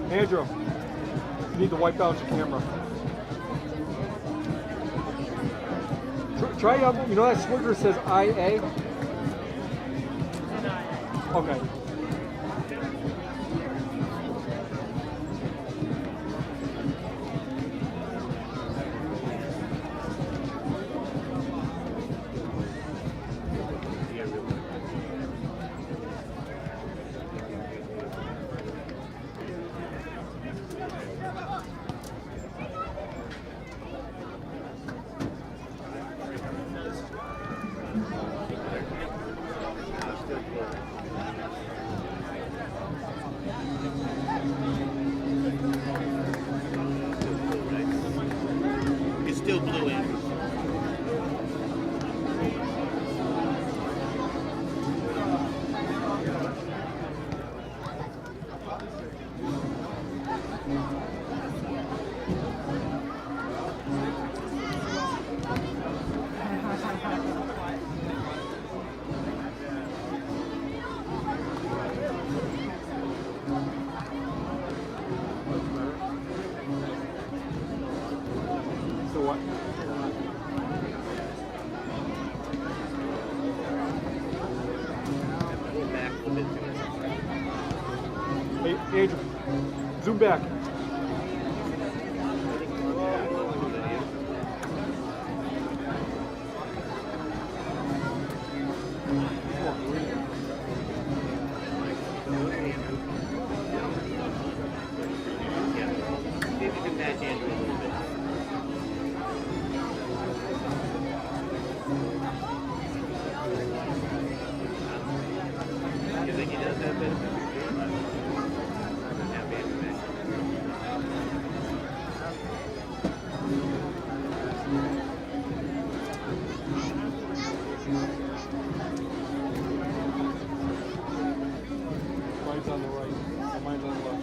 Andrew, you need to wipe out your camera. Try, you know that swigger says IA? Okay. Still blue in. So what? Hey, Adrian, zoom back. Mine's on the right. Oh, mine's on the left.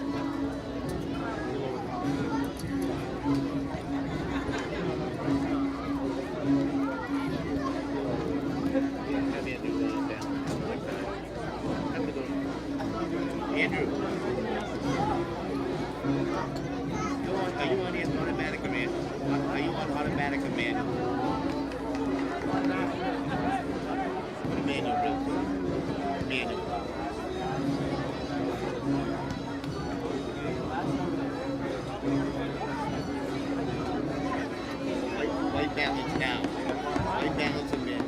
Andrew, are you on automatic or manual? Are you on automatic or manual? Manual, real quick. Manual. White balance down. White balance and manual.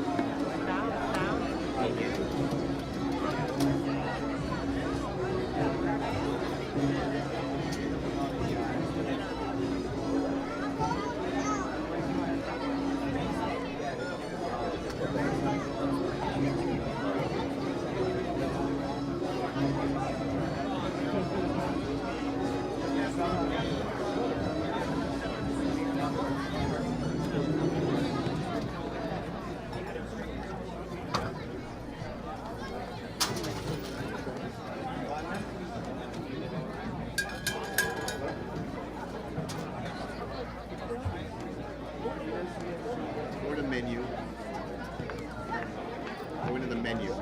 go into the menu.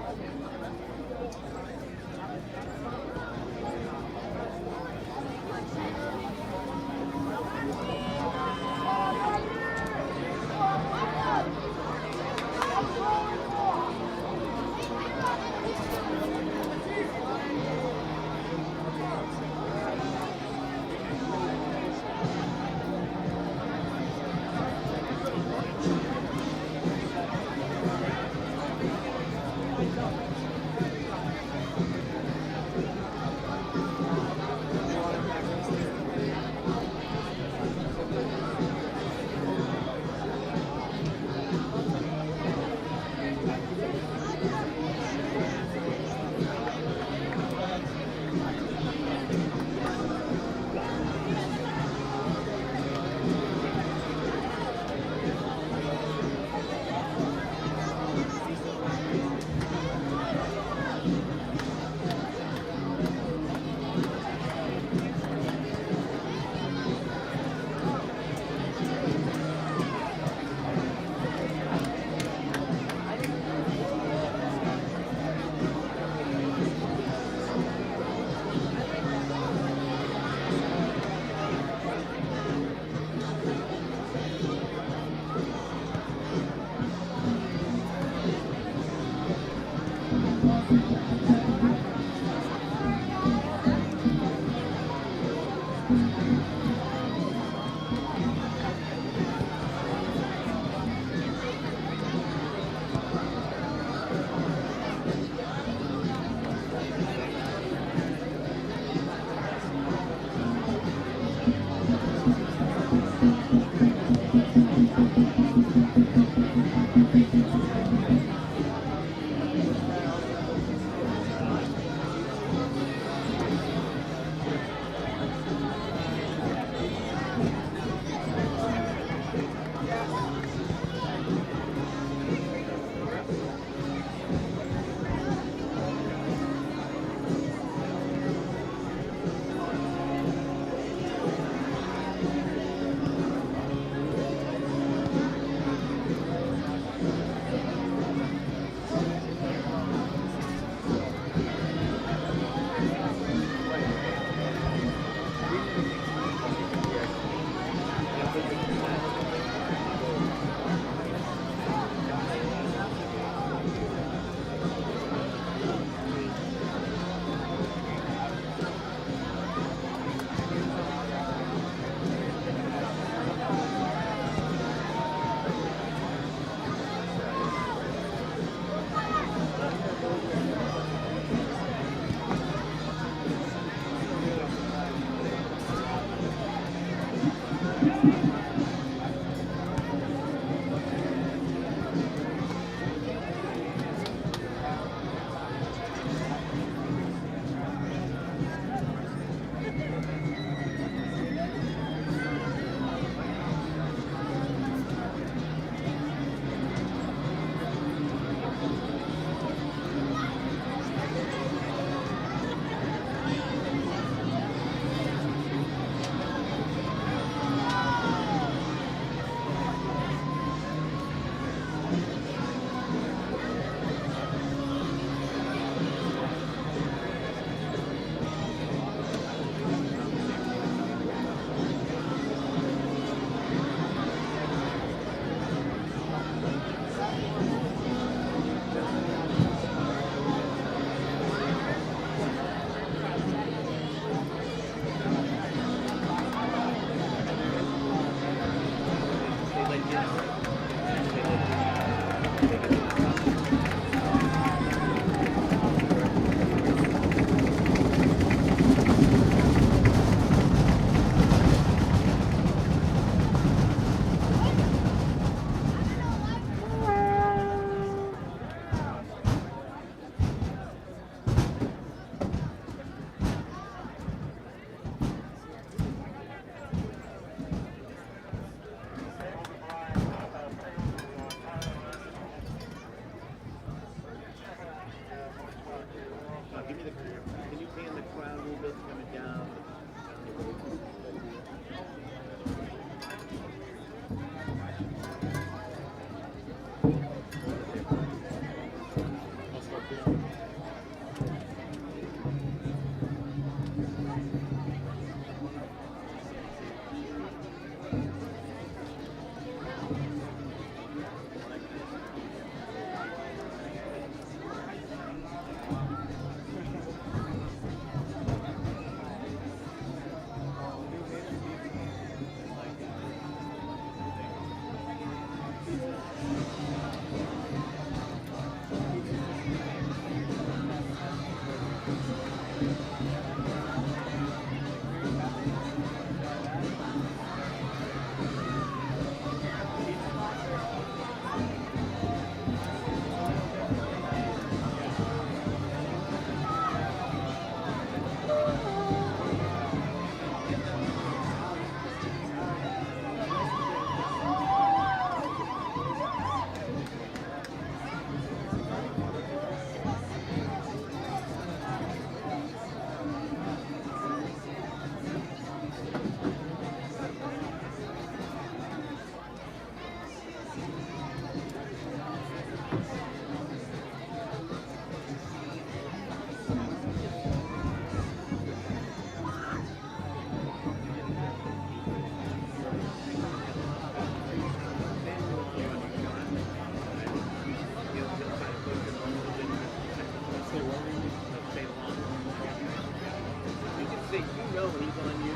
Bill, when he's on you,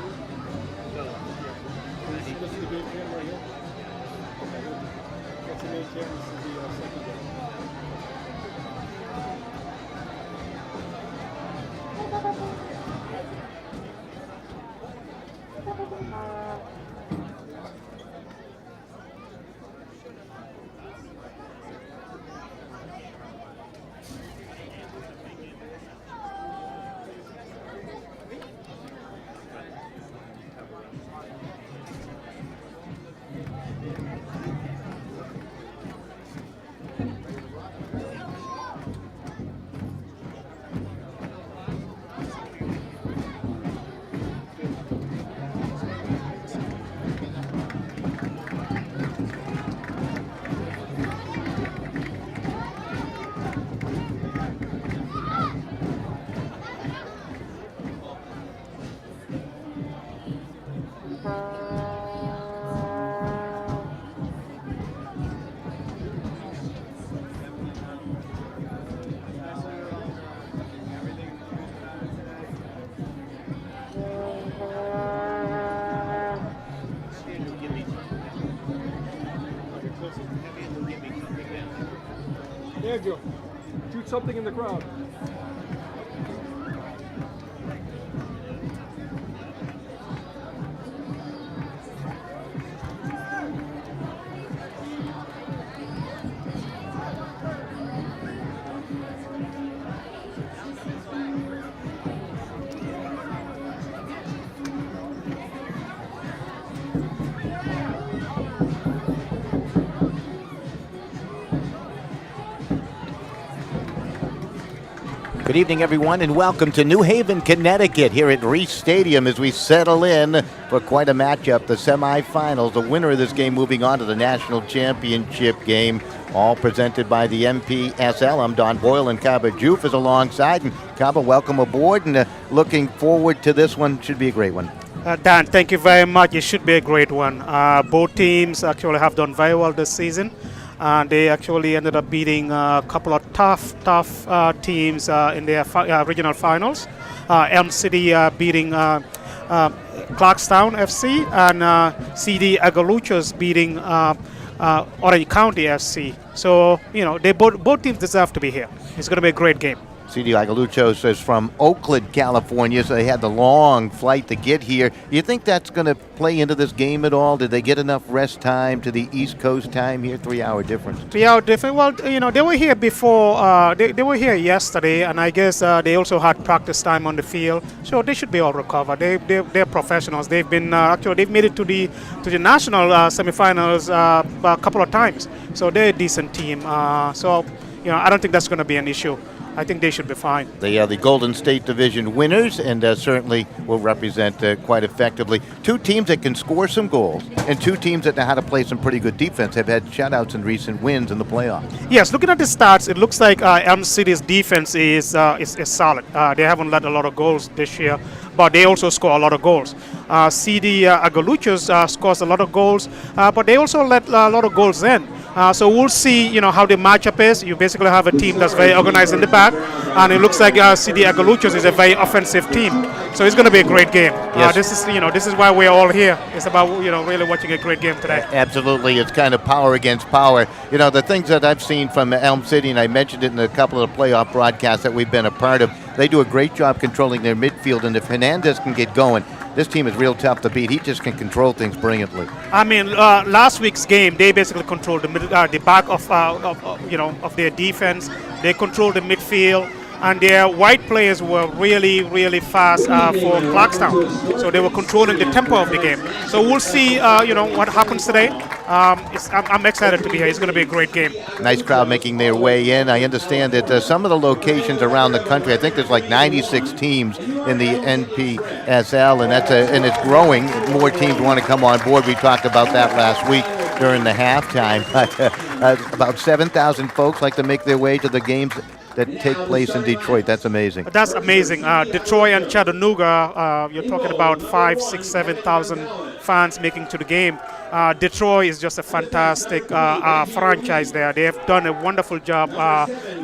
go. This is the game cam right here. That's the main cam. This is the second game. Andrew, shoot something in the crowd. Good evening, everyone, and welcome to New Haven, Connecticut, here at Reese Stadium as we settle in for quite a matchup, the semifinals. The winner of this game moving on to the national championship game, all presented by the Npsl. I'm Don Boyle, and Kaba Juf is alongside. And Kaba, welcome aboard, and looking forward to this one. Should be a great one. Dan, thank you very much. It should be a great one. Both teams actually have done very well this season. They actually ended up beating a couple of tough teams in their regional finals. Elm City beating Clarkstown FC, and CD Aguiluchos beating Orange County FC. So, you know, both teams deserve to be here. It's going to be a great game. CD Aguiluchos is from Oakland, California, so they had the long flight to get here. Do you think that's going to play into this game at all? Did they get enough rest time to the East Coast time here? 3-hour difference. 3-hour difference. Well, you know, they were here before. They were here yesterday, and I guess they also had practice time on the field, so they should be all recovered. They're professionals. They've been actually they've made it to the national semifinals a couple of times, so they're a decent team. So, you know, I don't think that's going to be an issue. I think they should be fine. They are the Golden State Division winners, and certainly will represent quite effectively. Two teams that can score some goals, and two teams that know how to play some pretty good defense, have had shutouts and recent wins in the playoffs. Yes, looking at the stats, it looks like Elm City's defense is solid. They haven't let a lot of goals this year, but they also score a lot of goals. CD Aguiluchos scores a lot of goals, but they also let a lot of goals in. So we'll see, you know, how the matchup is. You basically have a team that's very organized in the back, and it looks like CD Aguiluchos is a very offensive team. So it's going to be a great game. Yes. This is why we're all here. It's about, you know, really watching a great game today. Absolutely, it's kind of power against power. You know, the things that I've seen from Elm City, and I mentioned it in a couple of the playoff broadcasts that we've been a part of, they do a great job controlling their midfield, and if Hernandez can get going, this team is real tough to beat. He just can control things brilliantly. I mean, last week's game, they basically controlled the back of their defense. They controlled the midfield, and their white players were really, really fast for Clarkstown. So they were controlling the tempo of the game. So we'll see, what happens today. I'm excited to be here. It's going to be a great game. Nice crowd making their way in. I understand that some of the locations around the country, I think there's like 96 teams in the Npsl, and it's growing. More teams want to come on board. We talked about that last week during the halftime. About 7,000 folks like to make their way to the games that take place in Detroit. That's amazing. That's amazing. Detroit and Chattanooga, you're talking about 5,000, 6,000, 7,000 fans making to the game. Detroit is just a fantastic franchise there. They have done a wonderful job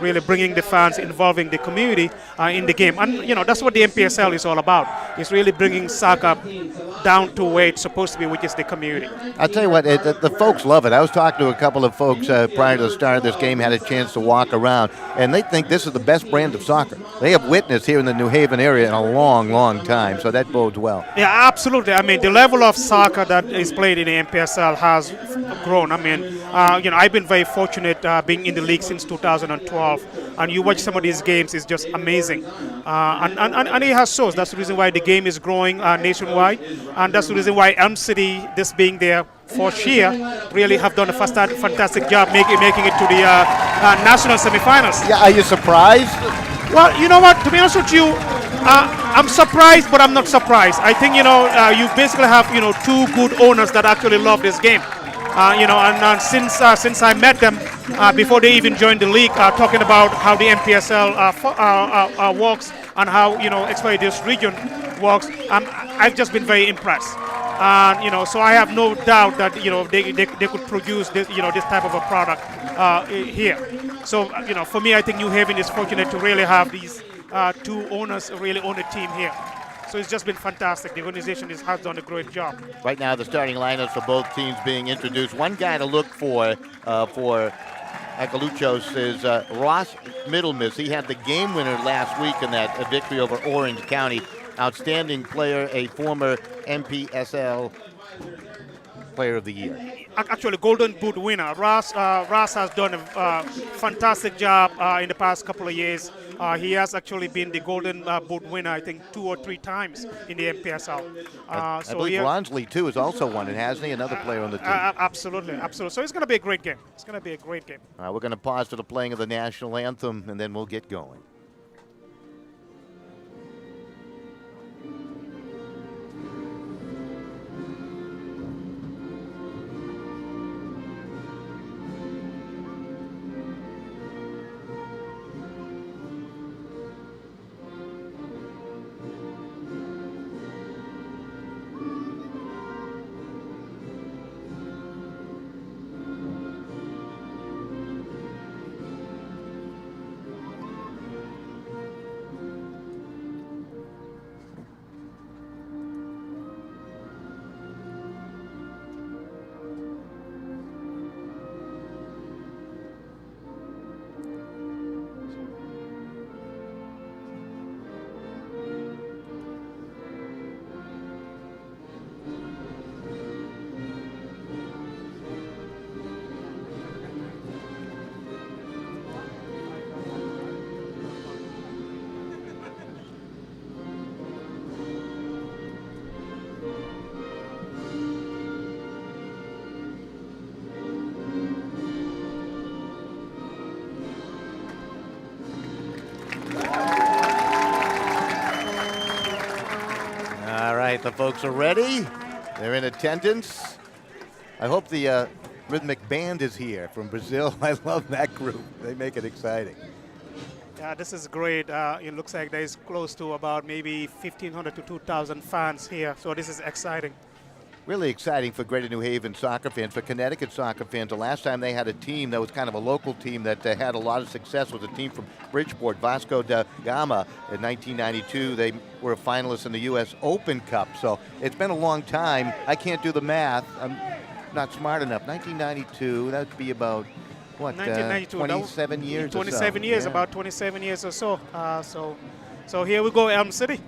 really bringing the fans, involving the community in the game. And, that's what the NPSL is all about. It's really bringing soccer down to where it's supposed to be, which is the community. I'll tell you what, the folks love it. I was talking to a couple of folks prior to the start of this game, had a chance to walk around, and they think this is the best brand of soccer they have witnessed here in the New Haven area in a long, long time, so that bodes well. Yeah, absolutely. I mean, the level of soccer that is played in the NPSL has grown. I mean, I've been very fortunate being in the league since 2012, and you watch some of these games, it's just amazing. And it has shows. That's the reason why the game is growing nationwide, and that's the reason why Elm City, this being their fourth year, really have done a fantastic job making it to the national semifinals. Yeah, are you surprised? Well, you know what? To be honest with you, I'm surprised, but I'm not surprised. I think you basically have two good owners that actually love this game. And since I met them before they even joined the league, talking about how the NPSL works and how especially this region works, I've just been very impressed. And so I have no doubt that they could produce this this type of a product here. So for me, I think New Haven is fortunate to really have these two owners really own a team here. So it's just been fantastic. The organization has done a great job. Right now, the starting lineups for both teams being introduced. One guy to look for Aguiluchos is Ross Middlemiss. He had the game winner last week in that victory over Orange County. Outstanding player, a former Npsl Player of the Year. Actually, Golden Boot winner. Ross has done a fantastic job in the past couple of years. He has actually been the Golden Boot winner, I think, 2 or 3 times in the NPSL. I believe Ronsley, too, has also won it, hasn't he? Another player on the team. Absolutely. So it's going to be a great game. We're going to pause for the playing of the national anthem, and then we'll get going. The folks are ready. They're in attendance. I hope the rhythmic band is here from Brazil. I love that group. They make it exciting. Yeah, this is great. It looks like there's close to about maybe 1,500 to 2,000 fans here. So this is exciting. Really exciting for Greater New Haven soccer fans, for Connecticut soccer fans. The last time they had a team that was kind of a local team that had a lot of success was a team from Bridgeport, Vasco da Gama. In 1992, they were a finalist in the U.S. Open Cup. So it's been a long time. I can't do the math. I'm not smart enough. 1992, that would be about, what, 27 years 27 or so. years, Yeah. about 27 years or so. So here we go, Elm City.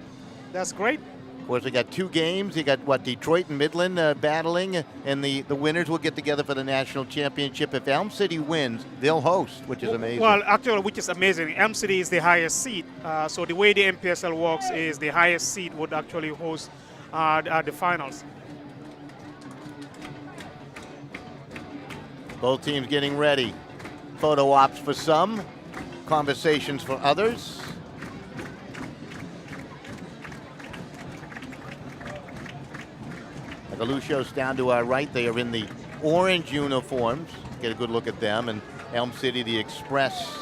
That's great. Of course, we got 2 games. You got, Detroit and Midland battling, and the winners will get together for the national championship. If Elm City wins, they'll host, which is amazing. Well, actually, which is amazing. Elm City is the highest seed. So the way the NPSL works is the highest seed would actually host the finals. Both teams getting ready. Photo ops for some, conversations for others. Aguiluchos down to our right. They are in the orange uniforms. Get a good look at them. And Elm City, the Express,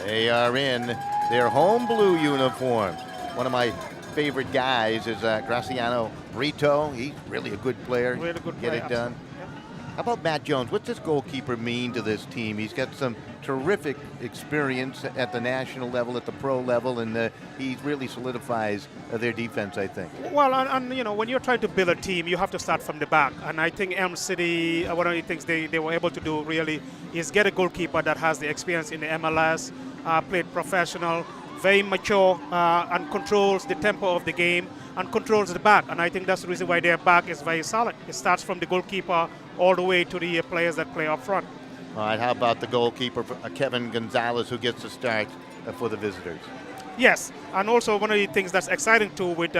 they are in their home blue uniforms. One of my favorite guys is Graciano Brito. He's really a good player. Really good Get player, it done. How about Matt Jones? What's this goalkeeper mean to this team? He's got some terrific experience at the national level, at the pro level, and he really solidifies their defense, I think. Well, and you know, when you're trying to build a team, you have to start from the back. And I think Elm City, one of the things they were able to do really is get a goalkeeper that has the experience in the MLS, played professional, very mature, and controls the tempo of the game and controls the back. And I think that's the reason why their back is very solid. It starts from the goalkeeper all the way to the players that play up front. All right, how about the goalkeeper, Kevin Gonzalez, who gets the start for the visitors? Yes, and also one of the things that's exciting too with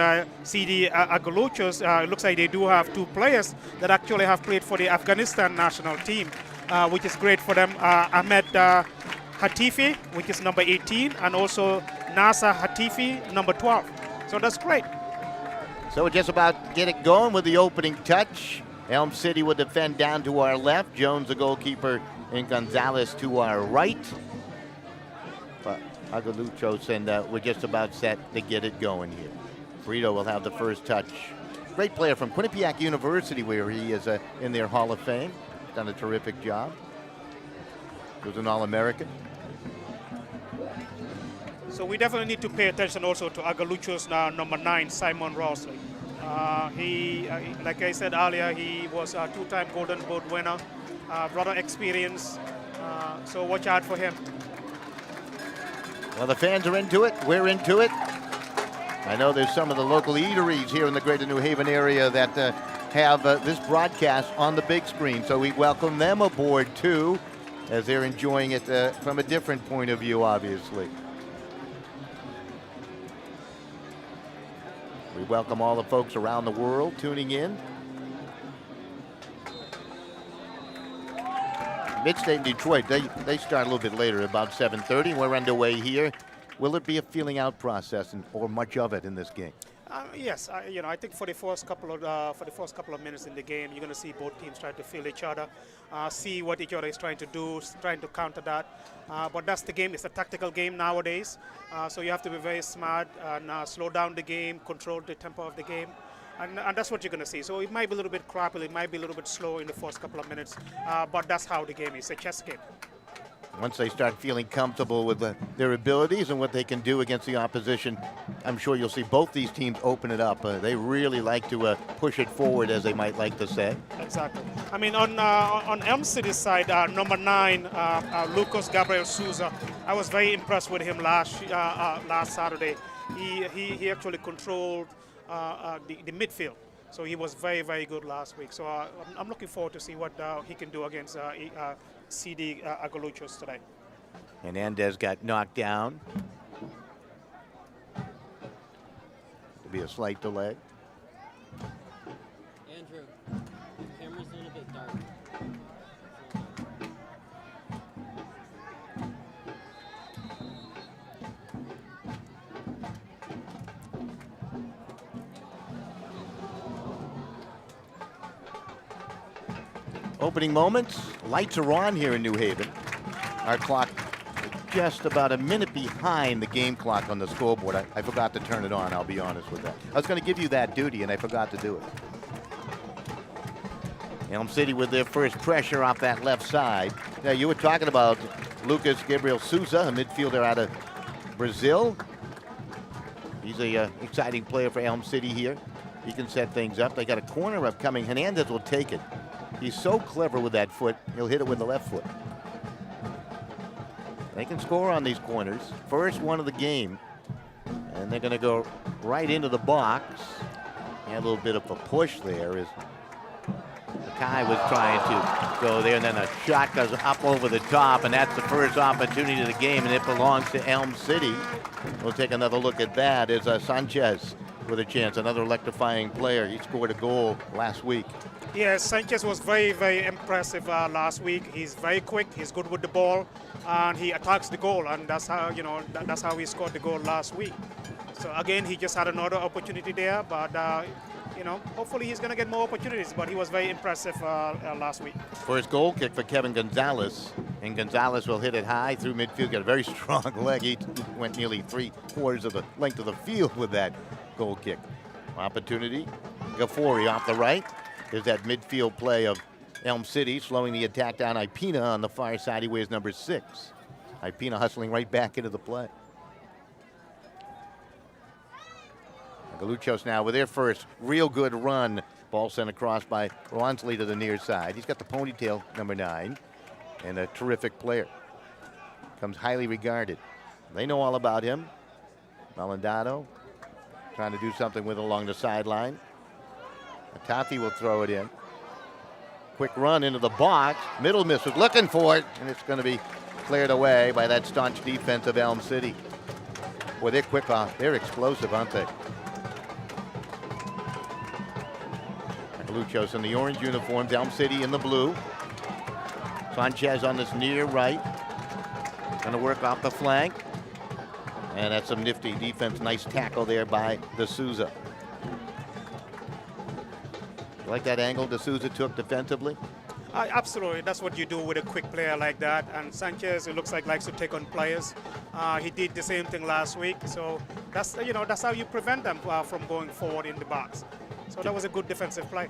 CD Aguiluchos, it looks like they do have 2 players that actually have played for the Afghanistan national team, which is great for them. Ahmed Hatifi, which is number 18, and also Nasa Hatifi, number 12. So that's great. So we're just about get it going with the opening touch. Elm City will defend down to our left. Jones, the goalkeeper, and Gonzalez to our right. But Aguiluchos, and we're just about set to get it going here. Brito will have the first touch. Great player from Quinnipiac University, where he is in their Hall of Fame. Done a terrific job. He was an All-American. So we definitely need to pay attention also to Aguiluchos, number 9, Simon Rossley. He, like I said earlier, he was a 2-time Golden Boot winner, a lot of experience, so watch out for him. Well, the fans are into it. We're into it. I know there's some of the local eateries here in the greater New Haven area that have this broadcast on the big screen, so we welcome them aboard too, as they're enjoying it from a different point of view, obviously. We welcome all the folks around the world tuning in. Mid-State and Detroit, they start a little bit later, about 7:30. We're underway here. Will it be a feeling out process or much of it in this game? Yes, you know, I think for the first couple of minutes in the game, you're going to see both teams trying to feel each other, see what each other is trying to do, trying to counter that. But that's the game. It's a tactical game nowadays, so you have to be very smart and slow down the game, control the tempo of the game, and that's what you're going to see. So it might be a little bit crappy, it might be a little bit slow in the first couple of minutes, but that's how the game is. It's a chess game. Once they start feeling comfortable with their abilities and what they can do against the opposition, I'm sure you'll see both these teams open it up. They really like to push it forward, as they might like to say. Exactly. I mean, on Elm City's side, number 9, Lucas Gabriel Souza, I was very impressed with him last Saturday. He actually controlled the midfield. So he was very, very good last week. So I'm looking forward to see what he can do against CD Aguiluchos today. Hernandez got knocked down. There'll be a slight delay. Andrew, the camera's a little bit dark. Opening moments. Lights are on here in New Haven. Our clock is just about a minute behind the game clock on the scoreboard. I forgot to turn it on, I'll be honest with that. I was going to give you that duty, and I forgot to do it. Elm City with their first pressure off that left side. Now, you were talking about Lucas Gabriel Souza, a midfielder out of Brazil. He's a exciting player for Elm City here. He can set things up. They got a corner upcoming. Hernandez will take it. He's so clever with that foot, he'll hit it with the left foot. They can score on these corners. First one of the game. And they're going to go right into the box. And a little bit of a push there as Kai was trying to go there, and then a shot goes up over the top, and that's the first opportunity of the game, and it belongs to Elm City. We'll take another look at that as Sanchez with a chance, another electrifying player. He scored a goal last week. Yes, Sanchez was very, very impressive last week. He's very quick, he's good with the ball, and he attacks the goal, and that's how, you know, that's how he scored the goal last week. So again, he just had another opportunity there, but you know, hopefully he's going to get more opportunities, but he was very impressive last week. First goal kick for Kevin Gonzalez, and Gonzalez will hit it high through midfield. Got a very strong leg. He went nearly 3/4 of the length of the field with that goal kick. Opportunity. Gafori off the right. There's that midfield play of Elm City slowing the attack down. Ipina on the far side. He wears number 6. Ipina hustling right back into the play. Aguiluchos now with their first real good run. Ball sent across by Ronsley to the near side. He's got the ponytail, number 9, and a terrific player. Comes highly regarded. They know all about him. Malandado trying to do something with it along the sideline. Atafi will throw it in. Quick run into the box. Middle miss was looking for it, and it's going to be cleared away by that staunch defense of Elm City. Boy, they're quick off. They're explosive, aren't they? Aguiluchos in the orange uniforms, Elm City in the blue. Sanchez on this near right. Going to work off the flank. And that's some nifty defense. Nice tackle there by D'Souza. You like that angle D'Souza took defensively? Absolutely. That's what you do with a quick player like that. And Sanchez, it looks like, likes to take on players. He did the same thing last week. So that's that's how you prevent them from going forward in the box. So that was a good defensive play.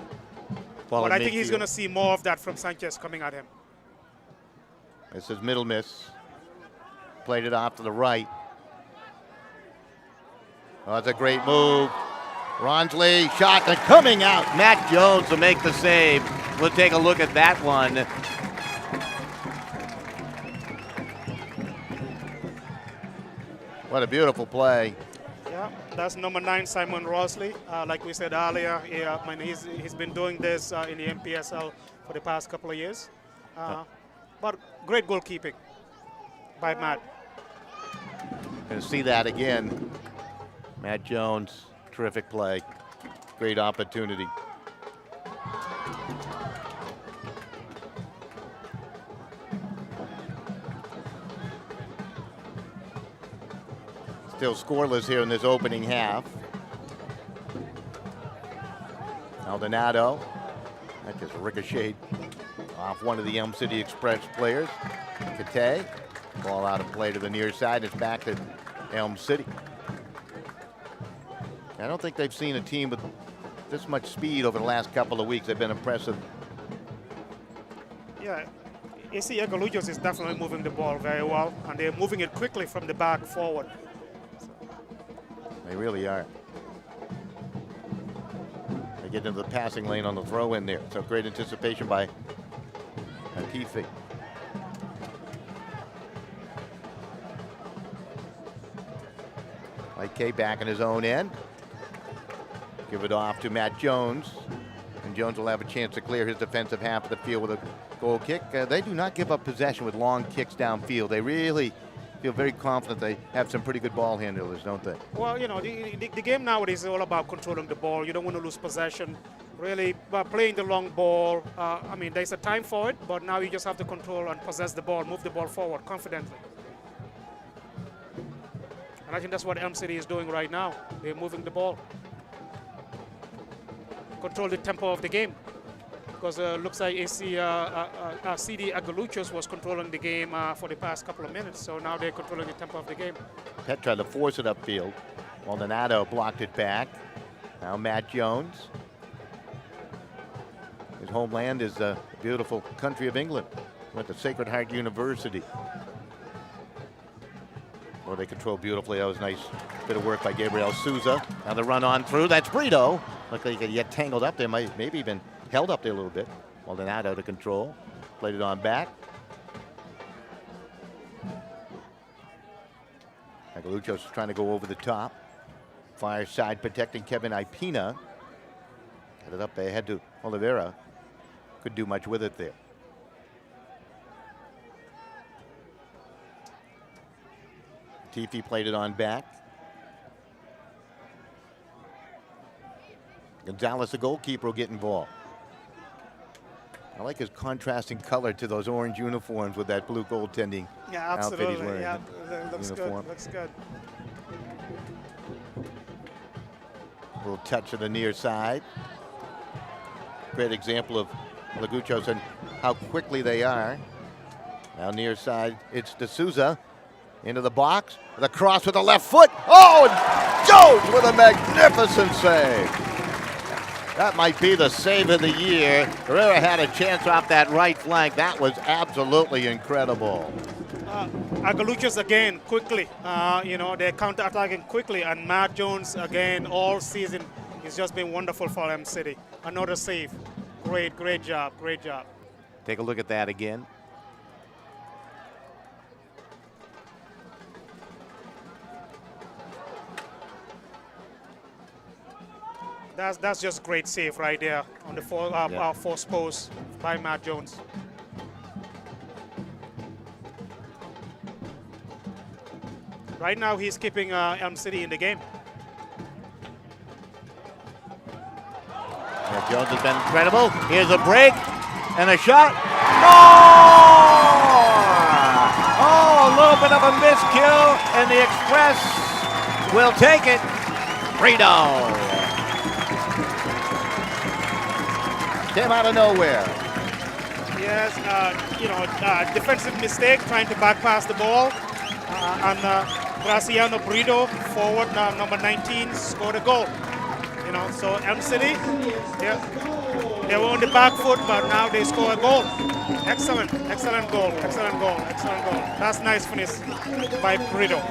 But I think he's going to see more of that from Sanchez coming at him. This is middle miss. Played it off to the right. Oh, that's a great move. Ronsley shot and coming out. Matt Jones to make the save. We'll take a look at that one. What a beautiful play. Yeah, that's number 9, Simon Rosley. Like we said earlier, he's been doing this in the Npsl for the past couple of years. But great goalkeeping by Matt. Going to see that again. Matt Jones, terrific play. Great opportunity. Still scoreless here in this opening half. Maldonado, that just ricocheted off one of the Elm City Express players. Kate, ball out of play to the near side. It's back to Elm City. I don't think they've seen a team with this much speed over the last couple of weeks. They've been impressive. Yeah, AC Aguiluchos is definitely moving the ball very well, and they're moving it quickly from the back forward. They really are. They get into the passing lane on the throw in there. So great anticipation by Atifi. K back in his own end. Give it off to Matt Jones. And Jones will have a chance to clear his defensive half of the field with a goal kick. They do not give up possession with long kicks downfield. They really feel very confident they have some pretty good ball handlers, don't they? Well, the game nowadays is all about controlling the ball. You don't want to lose possession. Really, playing the long ball. There's a time for it, but now you just have to control and possess the ball, move the ball forward confidently. And I think that's what Elm City is doing right now. They're moving the ball. Control the tempo of the game. Because it looks like CD Aguiluchos was controlling the game for the past couple of minutes. So now they're controlling the tempo of the game. Pet tried to force it upfield. Maldonado blocked it back. Now Matt Jones. His homeland is the beautiful country of England. Went to Sacred Heart University. Well, they control beautifully. That was a nice bit of work by Gabriel Souza. Now the run on through. That's Brito. Looked like he could get tangled up there. Maybe even held up there a little bit. Maldonado to control. Played it on back. Aguiluchos is trying to go over the top. Far side protecting Kevin Ipina. Got it up ahead to Oliveira. Could do much with it there. Tifi played it on back. Gonzalez, the goalkeeper, will get involved. I like his contrasting color to those orange uniforms with that blue goaltending outfit he's wearing. Yeah, looks uniform. good. Looks good. A little touch to the near side. Great example of Aguiluchos and how quickly they are. Now near side, it's D'Souza into the box. The cross with the left foot. Oh, and Jones with a magnificent save. That might be the save of the year. Herrera had a chance off that right flank. That was absolutely incredible. Aguiluchos again quickly. They're counter-attacking quickly, and Matt Jones again all season. He's just been wonderful for M City. Another save. Great job. Take a look at that again. That's just great save right there on the force post by Matt Jones. Right now he's keeping Elm City in the game. Yeah, Jones has been incredible. Here's a break and a shot. More! Oh, a little bit of a miscue, and the Express will take it. Brito came out of nowhere. Yes, defensive mistake trying to back pass the ball, and Graciano Brito, forward number 19, scored a goal. So M City, they were on the back foot, but now they score a goal. Excellent goal. That's nice finish by Brito.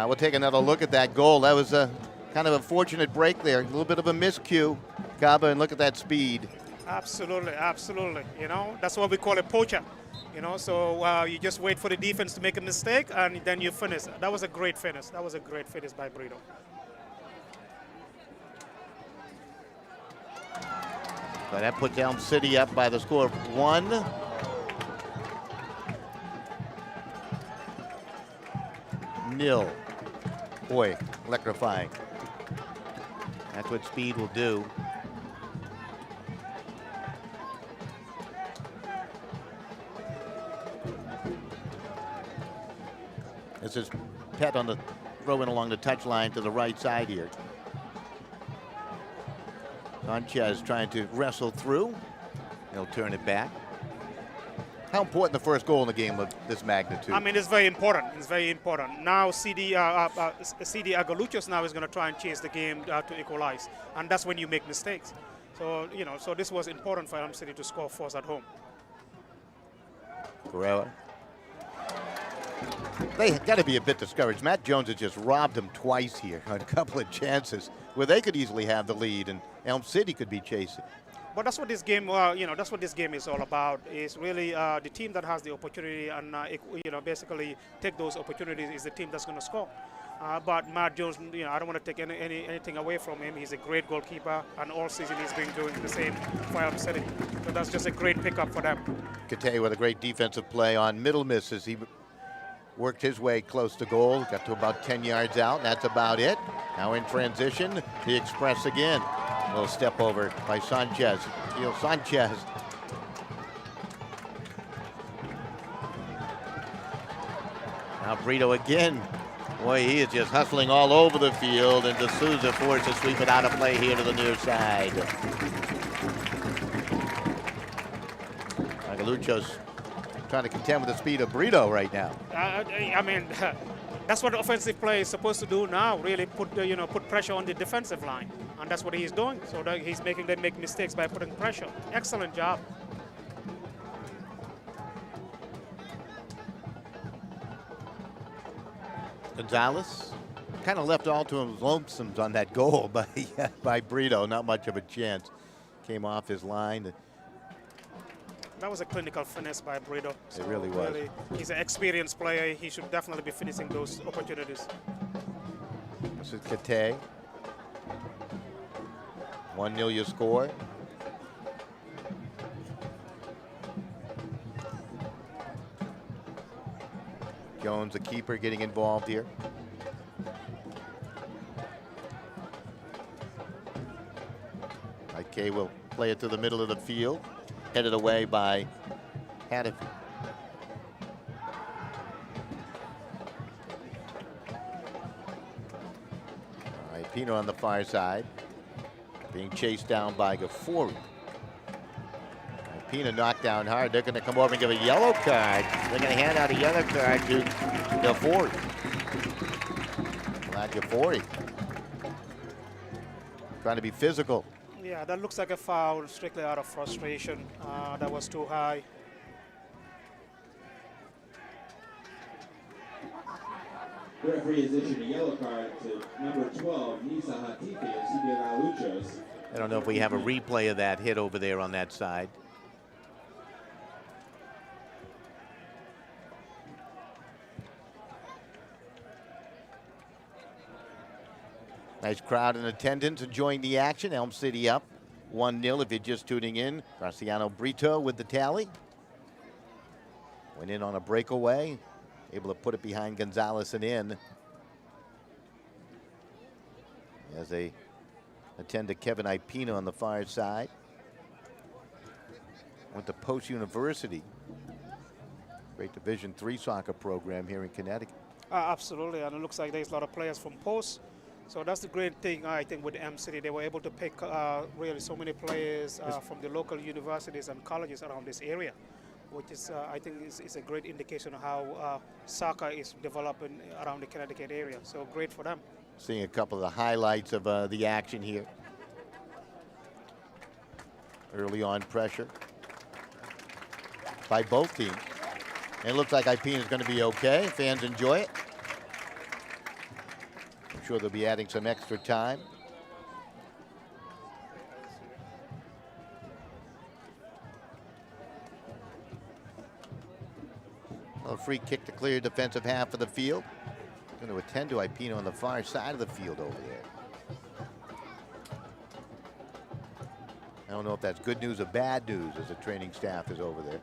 We'll take another look at that goal. That was a kind of a fortunate break there. A little bit of a miscue, Kaba, and look at that speed. Absolutely. That's what we call a poacher. So you just wait for the defense to make a mistake, and then you finish. That was a great finish. By Brito. So that puts Elm City up by the score of 1. Nil. Boy, electrifying. That's what speed will do. This is Pet on the throw in along the touchline to the right side here. Sanchez trying to wrestle through. He'll turn it back. How important the first goal in the game of this magnitude? I mean, it's very important. Now, CD Aguiluchos now is going to try and chase the game to equalize, and that's when you make mistakes. So, so this was important for Elm City to score first at home. Guerrero. They got to be a bit discouraged. Matt Jones has just robbed them twice here on a couple of chances where they could easily have the lead, and Elm City could be chasing. But that's what this game, that's what this game is all about. Is really the team that has the opportunity and basically take those opportunities is the team that's going to score. But Matt Jones, I don't want to take anything away from him. He's a great goalkeeper, and all season he's been doing the same for Elm City. So that's just a great pickup for them. Kate with a great defensive play on middle misses. He worked his way close to goal, got to about 10 yards out, and that's about it. Now in transition, the Express again. A little step over by Sanchez. Sanchez. Now Brito again. Boy, he is just hustling all over the field, and D'Souza forced to sweep it out of play here to the near side. Aguiluchos trying to contend with the speed of Brito right now. I mean, that's what the offensive play is supposed to do now. Really put pressure on the defensive line, and that's what he's doing. So that he's making them make mistakes by putting pressure. Excellent job. Gonzalez kind of left all to his lonesomes on that goal by Brito. Not much of a chance. Came off his line. That was a clinical finesse by Brito. So it really was. He's an experienced player. He should definitely be finishing those opportunities. This is Kate. 1-0 your score. Jones, the keeper, getting involved here. Ike will play it to the middle of the field. Headed away by Hatfield. All right, Pino on the far side, being chased down by Gaffori. Pino knocked down hard. They're going to come over and give a yellow card. They're going to hand out a yellow card to Gaffori. Glad Gaffori trying to be physical. Yeah, that looks like a foul strictly out of frustration. That was too high. The referee has issued a yellow card to number 12, Nisa Hatifi of Aguiluchos. I don't know if we have a replay of that hit over there on that side. Nice crowd in attendance enjoying the action. Elm City up 1-0 if you're just tuning in. Graciano Brito with the tally. Went in on a breakaway. Able to put it behind Gonzalez and in. As they attend to Kevin Ipina on the far side. Went to Post University. Great Division III soccer program here in Connecticut. Absolutely, and it looks like there's a lot of players from Post. So that's the great thing, I think, with M City. They were able to pick really so many players from the local universities and colleges around this area, which is, I think, is a great indication of how soccer is developing around the Connecticut area. So great for them. Seeing a couple of the highlights of the action here. Early on pressure by both teams. And it looks like Ipina is going to be okay. Fans enjoy it. I'm sure they'll be adding some extra time. A free kick to clear defensive half of the field. Going to attend to Ipina on the far side of the field over there. I don't know if that's good news or bad news as the training staff is over there.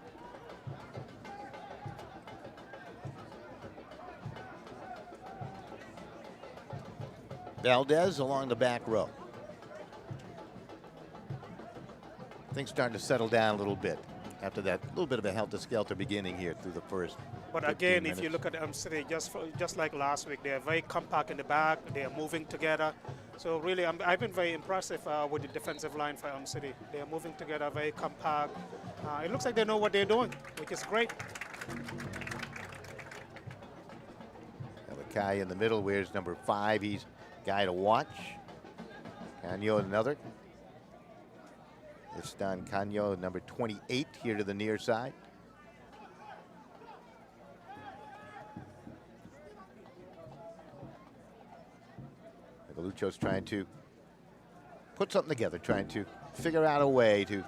Valdez along the back row. Things starting to settle down a little bit after that little bit of a helter-skelter beginning here through the first. But again, if you look at M City, just like last week, they're very compact in the back. They're moving together. So really, I've been very impressive with the defensive line for M City. They're moving together, very compact. It looks like they know what they're doing, which is great. Kai in the middle wears number 5. He's guy to watch. Canyo another. It's Don Canyo, number 28, here to the near side. Aguiluchos trying to put something together, trying to figure out a way to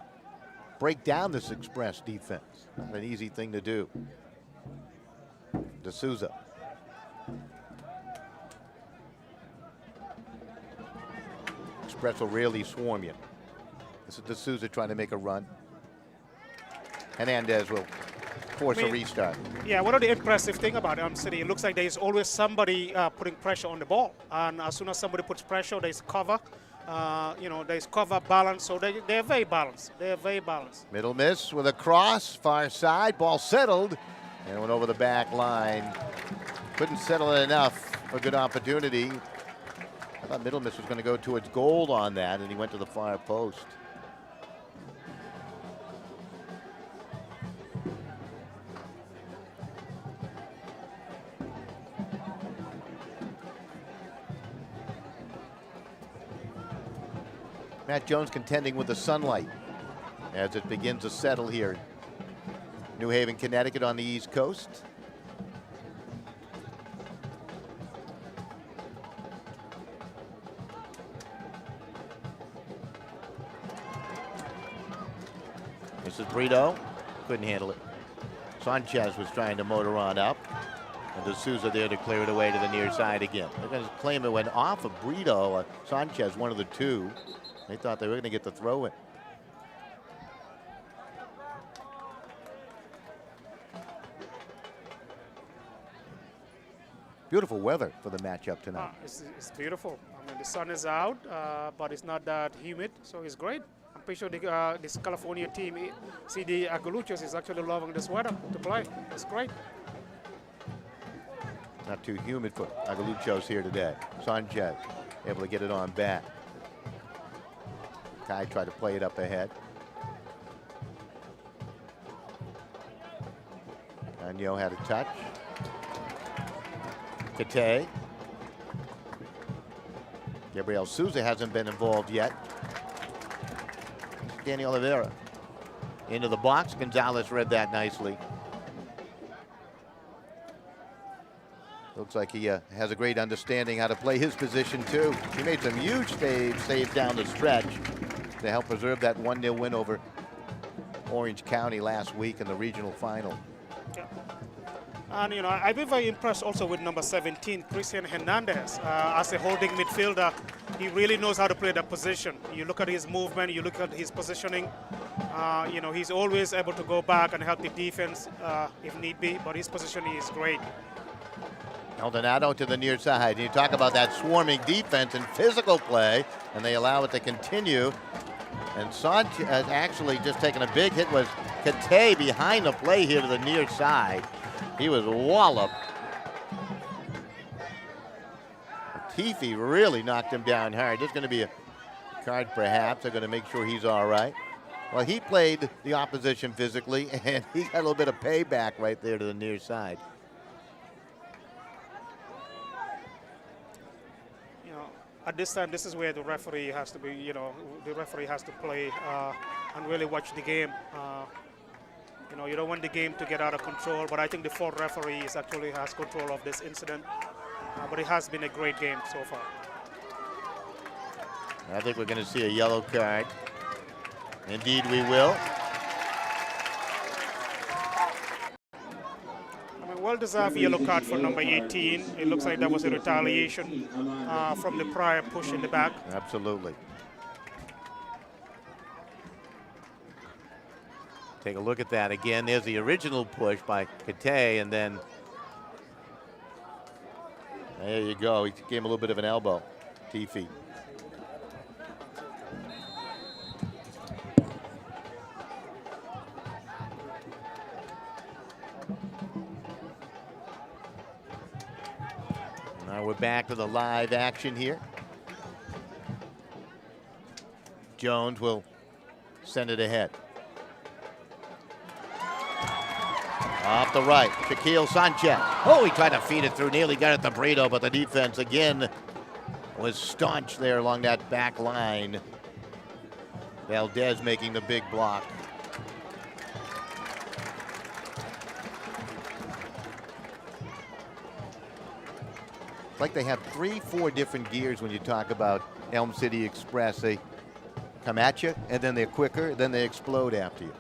break down this express defense. Not an easy thing to do. D'Souza. Express will rarely swarm you. This is D'Souza trying to make a run. Hernandez will force a restart. Yeah, one of the impressive thing about M City, it looks like there's always somebody putting pressure on the ball. And as soon as somebody puts pressure, there's cover. There's cover balance, so they're very balanced. They're very balanced. Middle miss with a cross, far side, ball settled, and went over the back line. Couldn't settle it enough for a good opportunity. I thought Middle miss was going to go towards goal on that, and he went to the far post. Matt Jones contending with the sunlight as it begins to settle here. New Haven, Connecticut on the East Coast. This is Brito. Couldn't handle it. Sanchez was trying to motor on up. And D'Souza there to clear it away to the near side again. They're going to claim it went off of Brito. Sanchez, one of the two. They thought they were going to get the throw in. Beautiful weather for the matchup tonight. It's beautiful. I mean, the sun is out, but it's not that humid, so it's great. pretty sure this California team, see the Aguiluchos is actually loving this weather to play. It's great. Not too humid for Aguiluchos here today. Sanchez able to get it on back. Kai tried to play it up ahead. Agno had a touch. Kate. Gabriel Souza hasn't been involved yet. Danny Oliveira into the box. Gonzalez read that nicely. Looks like he has a great understanding how to play his position too. He made some huge saves down the stretch to help preserve that 1-0 win over Orange County last week in the regional final. Yeah. And you know, I've been very impressed also with number 17, Christian Hernandez. As a holding midfielder, he really knows how to play that position. You look at his movement, you look at his positioning. You know, he's always able to go back and help the defense if need be, but his positioning is great. Maldonado to the near side. You talk about that swarming defense and physical play, and they allow it to continue. And Sanchez actually just taking a big hit was Kate behind the play here to the near side. He was walloped. Tiffy really knocked him down hard. There's going to be a card perhaps. They're going to make sure he's all right. Well, he played the opposition physically, and he got a little bit of payback right there to the near side. At this time, this is where the referee has to be, you know, the referee has to play and really watch the game. You know, you don't want the game to get out of control, but I think the fourth referee is actually has control of this incident. But it has been a great game so far. I think we're going to see a yellow card. Indeed, we will. Well-deserved yellow card for number 18. It looks like that was a retaliation from the prior push in the back. Absolutely. Take a look at that again. There's the original push by Kate, and then there you go. He gave him a little bit of an elbow. Tiffy. Now we're back to the live action here. Jones will send it ahead. Off the right, Shaquille Sanchez. Oh, he tried to feed it through, nearly got it to Brito, but the defense again was staunch there along that back line. Valdez making the big block. It's like they have 3-4 different gears when you talk about Elm City Express. They come at you, and then they're quicker, then they explode after you.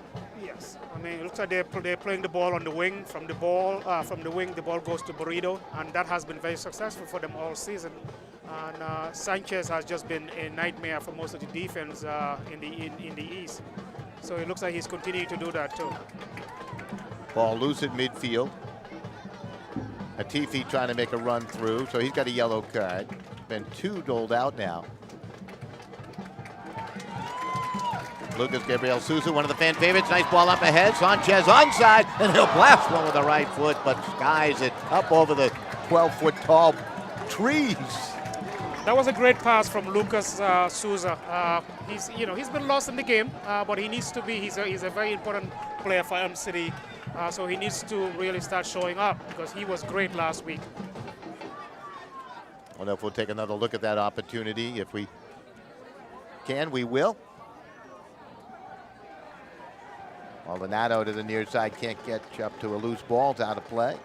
Yes, I mean, it looks like they're playing the ball on the wing. From the wing, the ball goes to Burrito, and that has been very successful for them all season. And Sanchez has just been a nightmare for most of the defense in the East. So it looks like he's continuing to do that too. Ball loose at midfield. Atifi trying to make a run through, so he's got a yellow card. Been 2 doled out now. Lucas Gabriel Souza, one of the fan favorites. Nice ball up ahead. Sanchez onside, and he'll blast one with the right foot, but skies it up over the 12-foot tall trees. That was a great pass from Lucas Souza. He's been lost in the game, but he needs to be. He's a very important player for Elm City, so he needs to really start showing up because he was great last week. I don't know if we'll take another look at that opportunity. If we can, we will. Maldonado to the near side, can't catch up to a loose ball. It's out of play.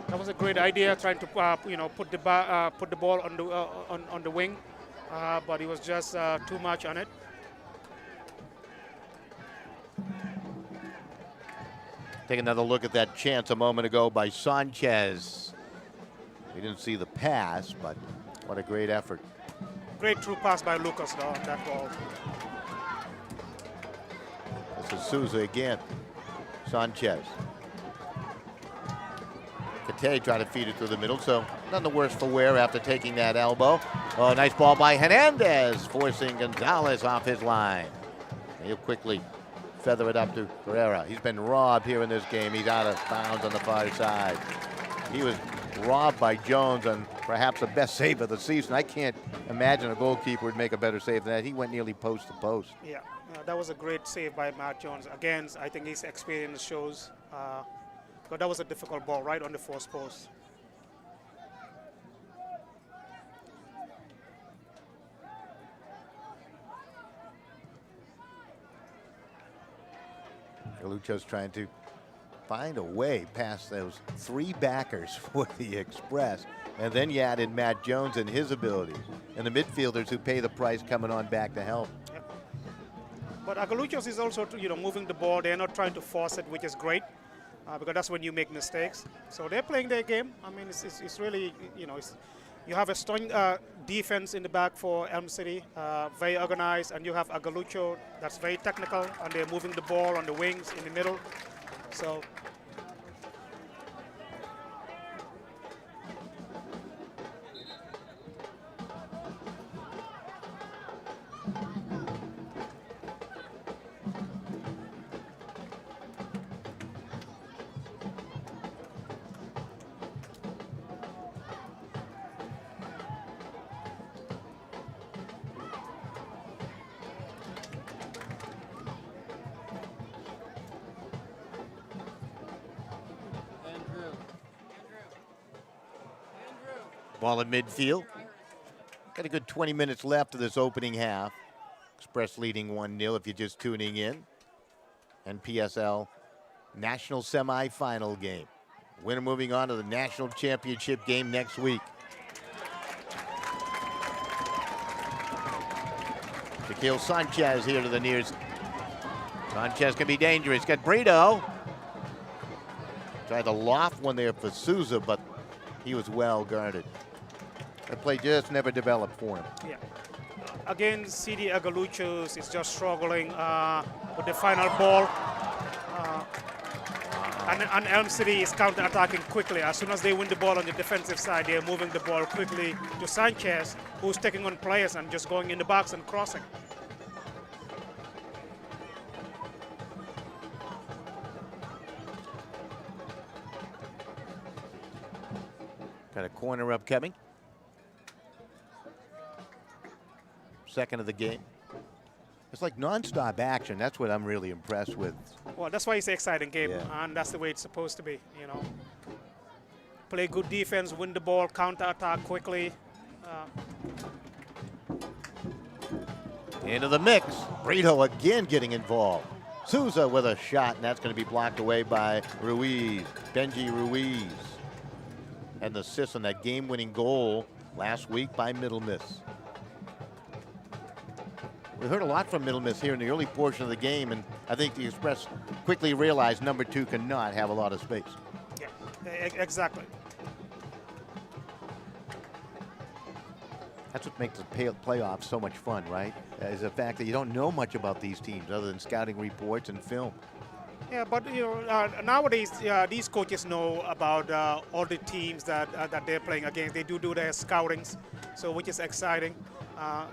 That was a great idea, trying to put the ball on the wing, but it was just too much on it. Take another look at that chance a moment ago by Sanchez. We didn't see the pass, but what a great effort. Great through pass by Lucas though, on that ball. This is Souza again. Sanchez. Kate trying to feed it through the middle, so None the worse for wear after taking that elbow. Oh, nice ball by Hernandez, forcing Gonzalez off his line. He'll quickly feather it up to Herrera. He's been robbed here in this game. He's out of bounds on the far side. He was robbed by Jones on perhaps the best save of the season. I can't imagine a goalkeeper would make a better save than that. He went nearly post to post. Yeah, that was a great save by Matt Jones. Again, I think his experience shows. But that was a difficult ball right on the first post. Aguiluchos trying to find a way past those three backers for the Express. And then you add in Matt Jones and his abilities. And the midfielders who pay the price coming on back to help. Yep. But Aguiluchos is also, moving the ball. They're not trying to force it, which is great. Because that's when you make mistakes. So they're playing their game. I mean, it's really, you have a strong defense in the back for Elm City, very organized, and you have Aguilucho that's very technical, and they're moving the ball on the wings in the middle. So. Ball in midfield. Got a good 20 minutes left of this opening half. Express leading 1-0 if you're just tuning in. Npsl National Semifinal game. Winner moving on to the National Championship game next week. Shaquille Sanchez here to the nears. Sanchez can be dangerous. Got Brito. Tried to loft one there for Souza, but he was well guarded. That play just never developed for him. Yeah. Again, CD Aguiluchos is just struggling with the final ball. And Elm City is counter-attacking quickly. As soon as they win the ball on the defensive side, they're moving the ball quickly to Sanchez, who's taking on players and just going in the box and crossing. Got a corner upcoming. Second of the game. It's like non-stop action. That's what I'm really impressed with. Well, that's why it's an exciting game, Yeah. and that's the way it's supposed to be, Play good defense, win the ball, counter-attack quickly. Into the mix. Brito again getting involved. Souza with a shot, and that's going to be blocked away by Ruiz. Benji Ruiz. And the assist on that game-winning goal last week by Middle Miss. We heard a lot from Middle Miss here in the early portion of the game, and I think the Express quickly realized number 2 cannot have a lot of space. Yeah, exactly. That's what makes the playoffs so much fun, right? Is the fact that you don't know much about these teams other than scouting reports and film. Yeah, but nowadays these coaches know about all the teams that they're playing against. They do their scoutings, so which is exciting.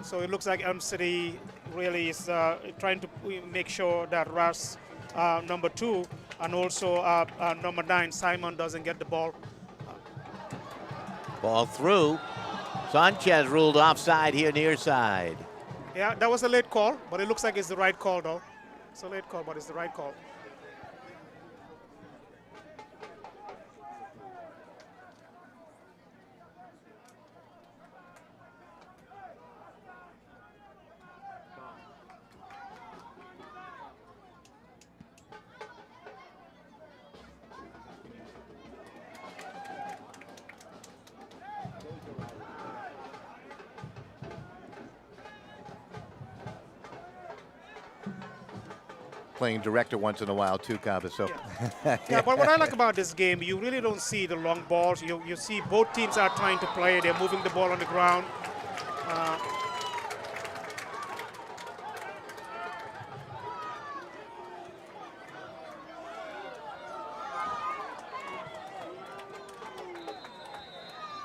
So it looks like Elm City really is trying to make sure that Russ, number 2, and also number 9, Simon, doesn't get the ball. Ball through. Sanchez ruled offside here near side. Yeah, that was a late call, but it looks like it's the right call, though. It's a late call, but it's the right call. Playing director once in a while too, Kaba. So Yeah, but what I like about this game, you really don't see the long balls. You see both teams are trying to play. They're moving the ball on the ground.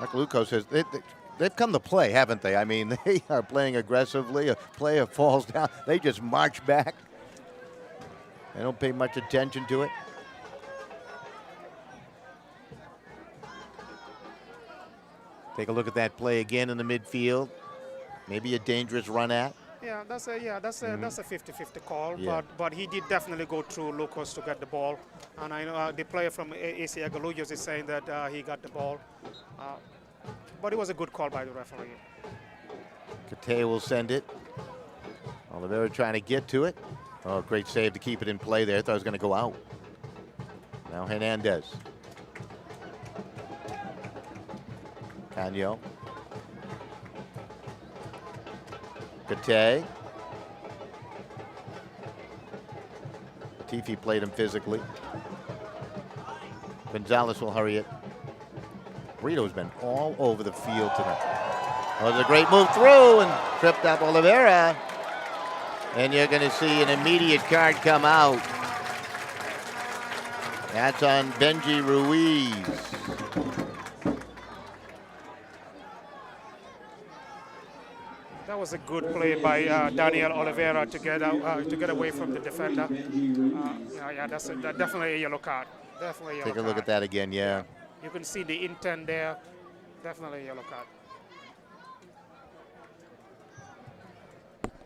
Aguiluchos says they've come to play, haven't they? I mean, they are playing aggressively. A player falls down, they just march back. They don't pay much attention to it. Take a look at that play again in the midfield. Maybe a dangerous run at. Yeah, that's a 50-50 call, Yeah. but he did definitely go through Lucas to get the ball, and I know the player from AC Aguiluchos is saying that he got the ball, but it was a good call by the referee. Kate will send it. Oliveira trying to get to it. Oh, great save to keep it in play there. I thought it was going to go out. Now Hernandez. Canyo. Kate. Latifi played him physically. Gonzalez will hurry it. Brito's been all over the field tonight. Oh, it was a great move through and tripped up Oliveira. And you're going to see an immediate card come out. That's on Benji Ruiz. That was a good play by Daniel Oliveira to get out, to get away from the defender. Yeah, that's definitely a yellow card. Definitely a yellow Take a look card. at that again, yeah. You can see the intent there. Definitely a yellow card.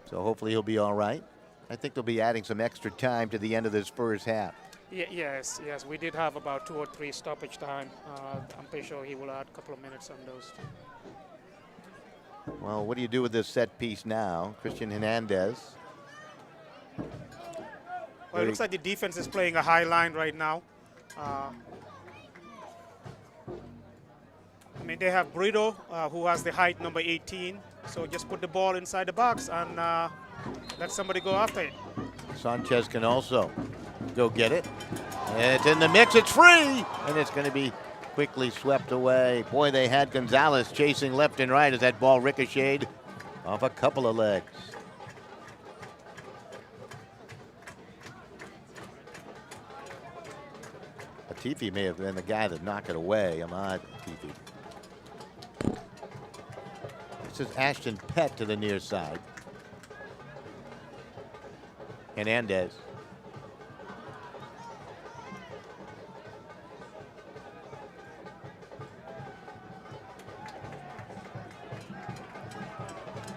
So hopefully he'll be all right. I think they'll be adding some extra time to the end of this first half. Yes. We did have about 2 or 3 stoppage time. I'm pretty sure he will add a couple of minutes on those. Well, what do you do with this set piece now? Christian Hernandez. Well, it looks like the defense is playing a high line right now. I mean, they have Brito, who has the height number 18. So just put the ball inside the box and let somebody go after it. Sanchez can also go get it. It's in the mix, it's free, and it's going to be quickly swept away. Boy, they had Gonzalez chasing left and right as that ball ricocheted off a couple of legs. Latifi may have been the guy that knocked it away. Ahmad Latifi. This is Ashton Pett to the near side. Hernandez.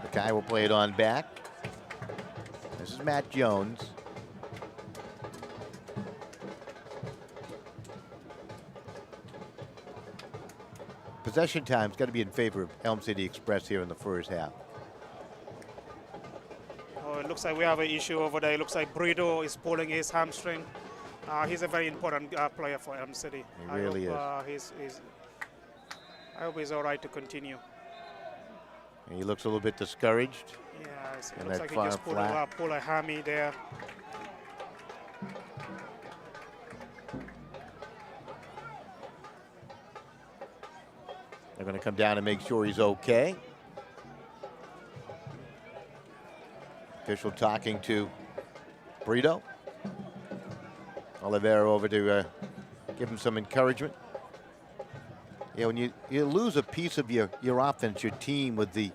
The guy will play it on back. This is Matt Jones. Possession time's got to be in favor of Elm City Express here in the first half. Oh, it looks like we have an issue over there. It looks like Brito is pulling his hamstring. He's a very important player for Elm City. He really is. I hope he's all right to continue. And he looks a little bit discouraged. Yeah, it And looks that like he far just flat. pull a hammy there. They're going to come down and make sure he's okay. Official talking to Brito. Oliveira over to give him some encouragement. You know, when you lose a piece of your offense, your team with the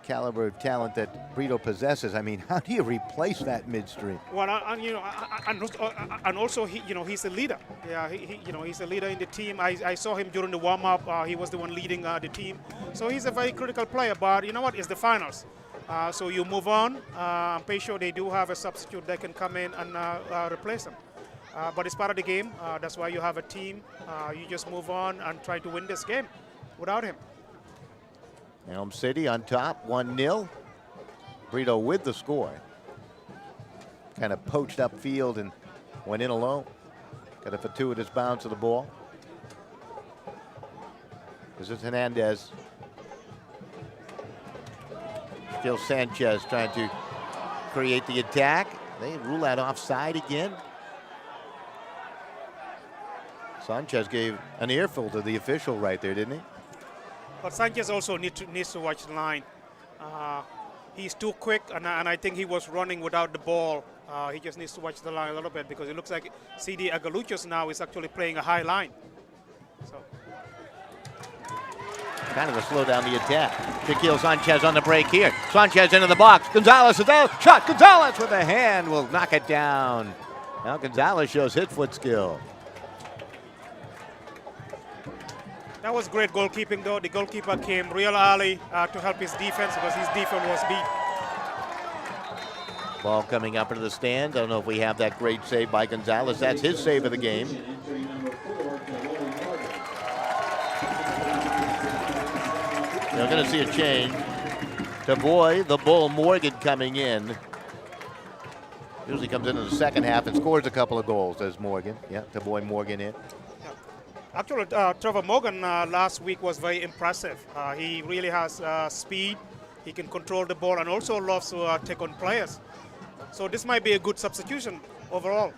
caliber of talent that Brito possesses, I mean, how do you replace that midstream? Well, and also he's a leader. Yeah, he's a leader in the team. I saw him during the warm-up. He was the one leading the team. So he's a very critical player. But you know what? It's the finals. So you move on. I'm pretty sure they do have a substitute that can come in and replace him. But it's part of the game. That's why you have a team. You just move on and try to win this game without him. Elm City on top, 1-0. Brito with the score. Kind of poached upfield and went in alone. Got a fortuitous bounce of the ball. This is Hernandez. Still Sanchez trying to create the attack. They rule that offside again. Sanchez gave an earful to the official right there, didn't he? But Sanchez also needs to watch the line. He's too quick, and I think he was running without the ball. He just needs to watch the line a little bit because it looks like CD Aguiluchos now is actually playing a high line. So kind of to slow down the attack. Shaquille Sanchez on the break here. Sanchez into the box. Gonzalez is out. Shot. Gonzalez with a hand will knock it down. Now Gonzalez shows his foot skill. That was great goalkeeping, though. The goalkeeper came real early to help his defense because his defense was beat. Ball coming up into the stand. Don't know if we have that great save by Gonzalez. That's his save of the game. Entry number 4, Khalil Morgan. They're going to see a change. Tavoy, the Bull, Morgan coming in. Usually comes in the second half and scores a couple of goals as Morgan. Yeah, Tavoy Morgan in. Actually, Trevor Morgan last week was very impressive. He really has speed. He can control the ball and also loves to take on players. So this might be a good substitution overall.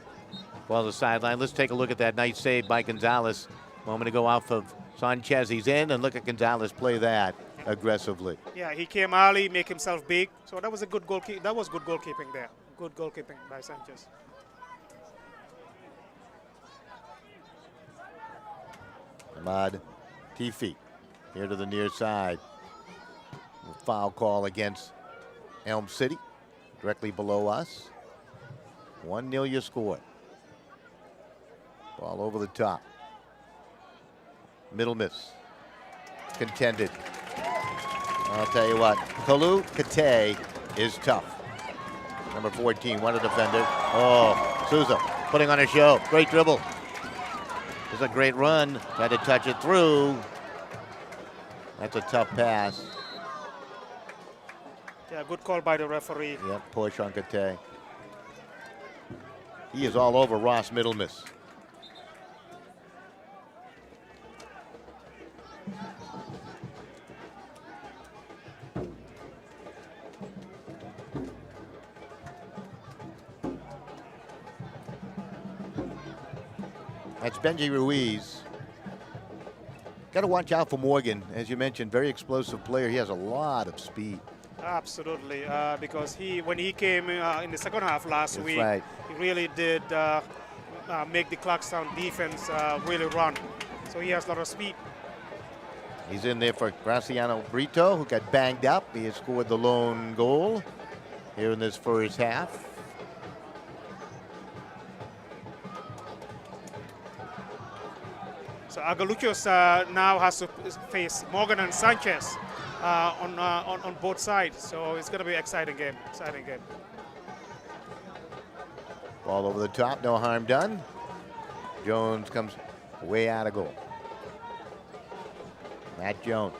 Well, the sideline. Let's take a look at that nice save by Gonzalez. Moment ago off of Sanchez. He's in, and look at Gonzalez play that aggressively. Yeah, he came early, make himself big. So that was a good goalkeeping. That was good goalkeeping there. Good goalkeeping by Sanchez. Ahmad Tifi here to the near side. A foul call against Elm City, directly below us. 1-0 your score. Ball over the top. Middle miss. Contended. I'll tell you what, Kalu Kate is tough. Number 14, what a defender. Oh, Souza putting on a show. Great dribble. It's a great run. Tried to touch it through. That's a tough pass. Yeah, good call by the referee. Yep, push on Kate. He is all over Ross Middlemiss. That's Benji Ruiz. Got to watch out for Morgan. As you mentioned, very explosive player. He has a lot of speed. Absolutely, because when he came in the second half last That's week, right. he really did make the Clarkstown defense really run. So he has a lot of speed. He's in there for Graciano Brito, who got banged up. He has scored the lone goal here in this first half. So Aguiluchos now has to face Morgan and Sanchez on both sides. So it's going to be an exciting game. Exciting game. Ball over the top, no harm done. Jones comes way out of goal. Matt Jones.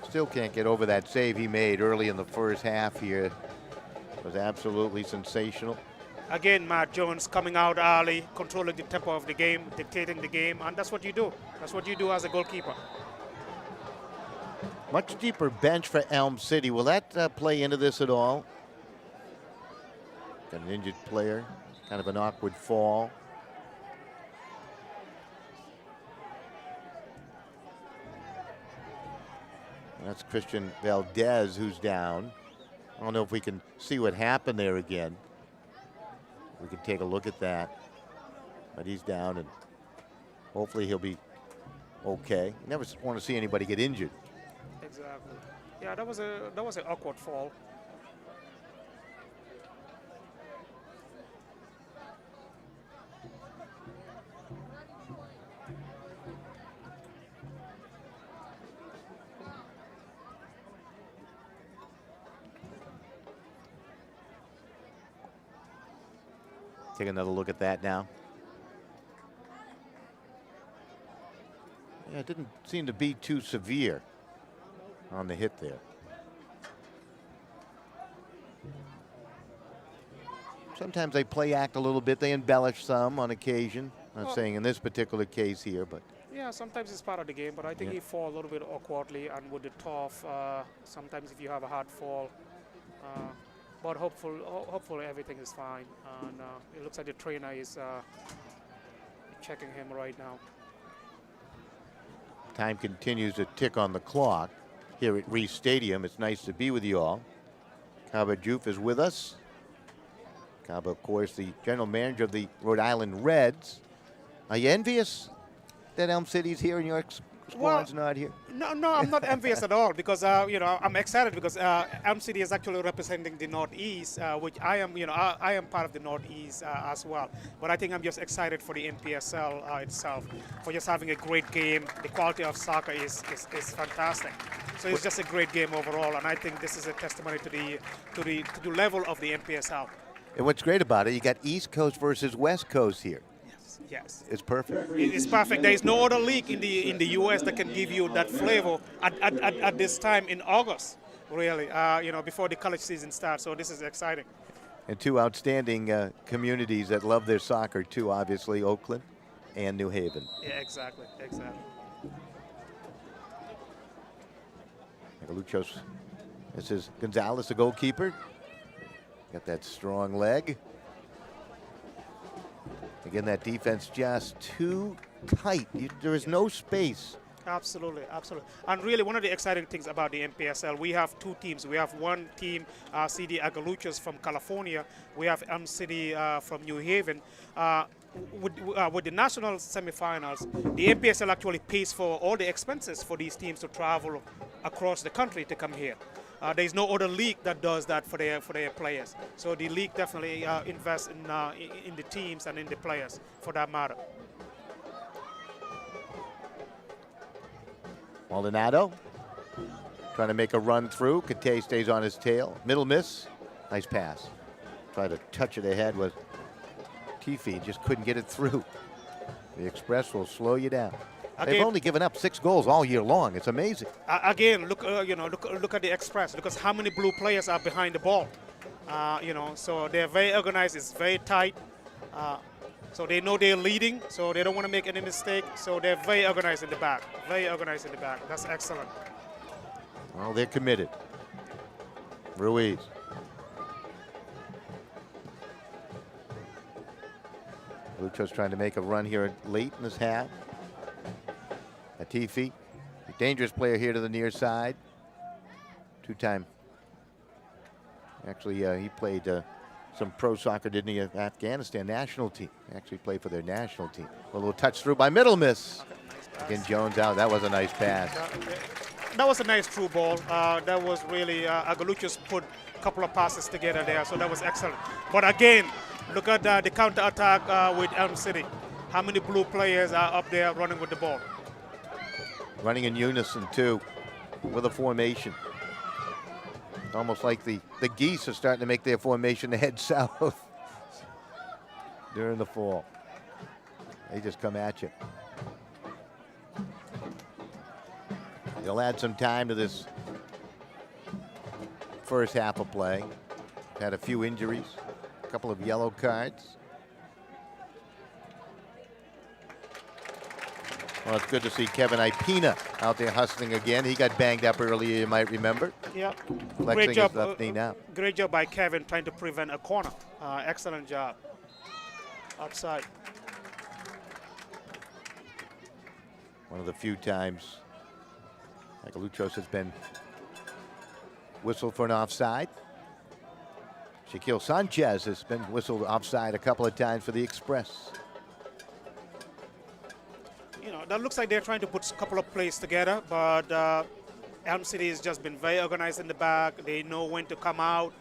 Still can't get over that save he made early in the first half here. It was absolutely sensational. Again, Matt Jones coming out early, controlling the tempo of the game, dictating the game, and that's what you do. That's what you do as a goalkeeper. Much deeper bench for Elm City. Will that play into this at all? Got an injured player, kind of an awkward fall. That's Christian Valdez who's down. I don't know if we can see what happened there again. We can take a look at that. But he's down, and hopefully he'll be okay. You never want to see anybody get injured. Exactly. Yeah, that was an awkward fall. Take another look at that now. Yeah, it didn't seem to be too severe on the hit there. Sometimes they play act a little bit. They embellish some on occasion. Not saying in this particular case here, but. Yeah, sometimes it's part of the game, but I think he fall a little bit awkwardly and with the tough. Sometimes if you have a hard fall. But hopefully everything is fine. And it looks like the trainer is checking him right now. Time continues to tick on the clock here at Reese Stadium. It's nice to be with you all. Kaba Juf is with us. Kaba, of course, the general manager of the Rhode Island Reds. Are you envious that Elm City's here and your squad's not here? No, I'm not envious at all because I'm excited because Elm City is actually representing the Northeast, which I am. I am part of the Northeast as well. But I think I'm just excited for the Npsl itself, for just having a great game. The quality of soccer is fantastic. So it's just a great game overall, and I think this is a testimony to the level of the Npsl. And what's great about it, you got East Coast versus West Coast here. Yes. It's perfect. It's perfect. There is no other league in the U.S. that can give you that flavor at this time in August, really, before the college season starts. So this is exciting. And two outstanding communities that love their soccer too, obviously, Oakland and New Haven. Yeah, exactly. Aguiluchos, this is Gonzalez, the goalkeeper. Got that strong leg. Again, that defense just too tight. There is no space. Absolutely. And really, one of the exciting things about the Npsl, we have two teams. We have one team, CD Aguiluchos from California. We have Elm City from New Haven. With the national semifinals, the Npsl actually pays for all the expenses for these teams to travel across the country to come here. There is no other league that does that for their players. So the league definitely invests in the teams and in the players, for that matter. Maldonado trying to make a run through. Kate stays on his tail. Middle miss. Nice pass. Tried to touch it ahead with Tifi. Just couldn't get it through. The Express will slow you down. Again, they've only given up 6 goals all year long. It's amazing. Again, look at the Express. Look at how many blue players are behind the ball. So they're very organized. It's very tight. So they know they're leading, so they don't want to make any mistake. So they're very organized in the back. That's excellent. Well, they're committed. Ruiz. Lucho's trying to make a run here late in this half. Atifi, a dangerous player here to the near side. Two-time. Actually, he played some pro soccer, didn't he, Afghanistan national team. Actually played for their national team. A little touch through by middle miss. Again, Jones out. That was a nice pass. That was a nice through ball. That was really, Aguiluchos put a couple of passes together there, so that was excellent. But again, look at the counter-attack with Elm City. How many blue players are up there running with the ball? Running in unison, too, with a formation. Almost like the geese are starting to make their formation to head south during the fall. They just come at you. They'll add some time to this first half of play. Had a few injuries, a couple of yellow cards. Well, it's good to see Kevin Ipina out there hustling again. He got banged up earlier, you might remember. Yeah. Flexing his left knee now. Great job by Kevin trying to prevent a corner. Excellent job. Upside. One of the few times Aguiluchos has been whistled for an offside. Shaquille Sanchez has been whistled offside a couple of times for the Express. That looks like they're trying to put a couple of plays together, but Elm City has just been very organized in the back. They know when to come out,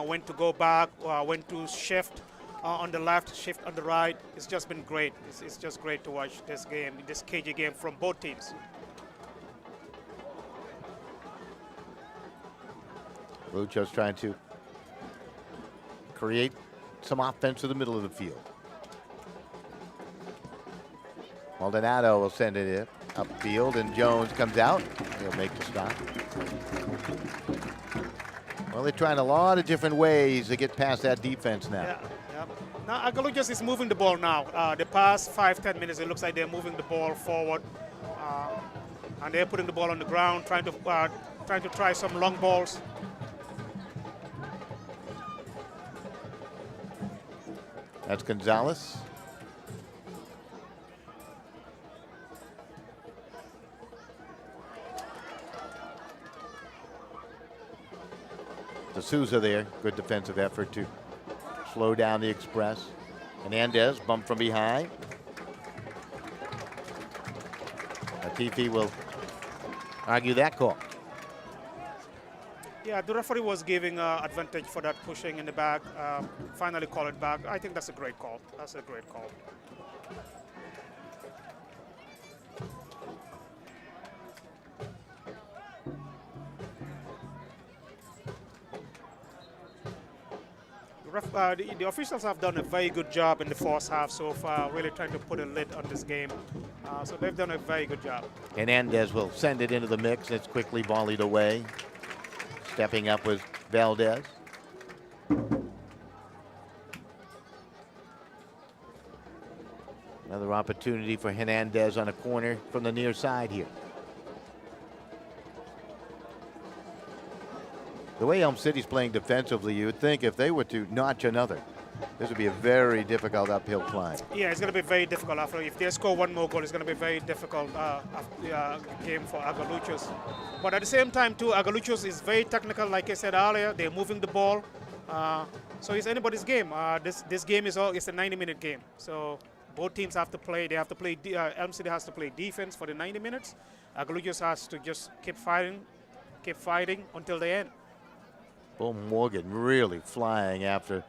when to go back, when to shift on the left, shift on the right. It's just been great. It's just great to watch this game, this cagey game from both teams. Lucho's trying to create some offense to the middle of the field. Maldonado will send it in upfield, and Jones comes out. He'll make the stop. Well, they're trying a lot of different ways to get past that defense now. Yeah. Now, Aguiluchos is moving the ball now. The past 5-10 minutes, it looks like they're moving the ball forward. And they're putting the ball on the ground, trying to try some long balls. That's Gonzalez. D'Souza there, good defensive effort to slow down the Express. Hernandez bumped from behind. Hatifi will argue that call. Yeah, the referee was giving advantage for that pushing in the back. Finally call it back. I think that's a great call. That's a great call. The officials have done a very good job in the first half so far, really trying to put a lid on this game. So they've done a very good job. Hernandez will send it into the mix. It's quickly volleyed away. Stepping up was Valdez. Another opportunity for Hernandez on a corner from the near side here. The way Elm City's playing defensively, you would think if they were to notch another, this would be a very difficult uphill climb. Yeah, it's going to be very difficult after. If they score one more goal, it's going to be a very difficult game for Aguiluchos. But at the same time, too, Aguiluchos is very technical. Like I said earlier, they're moving the ball. So it's anybody's game. This game it's a 90-minute game. So both teams have to play. They have to play. Elm City has to play defense for the 90 minutes. Aguiluchos has to just keep fighting until the end. Bull Morgan really flying after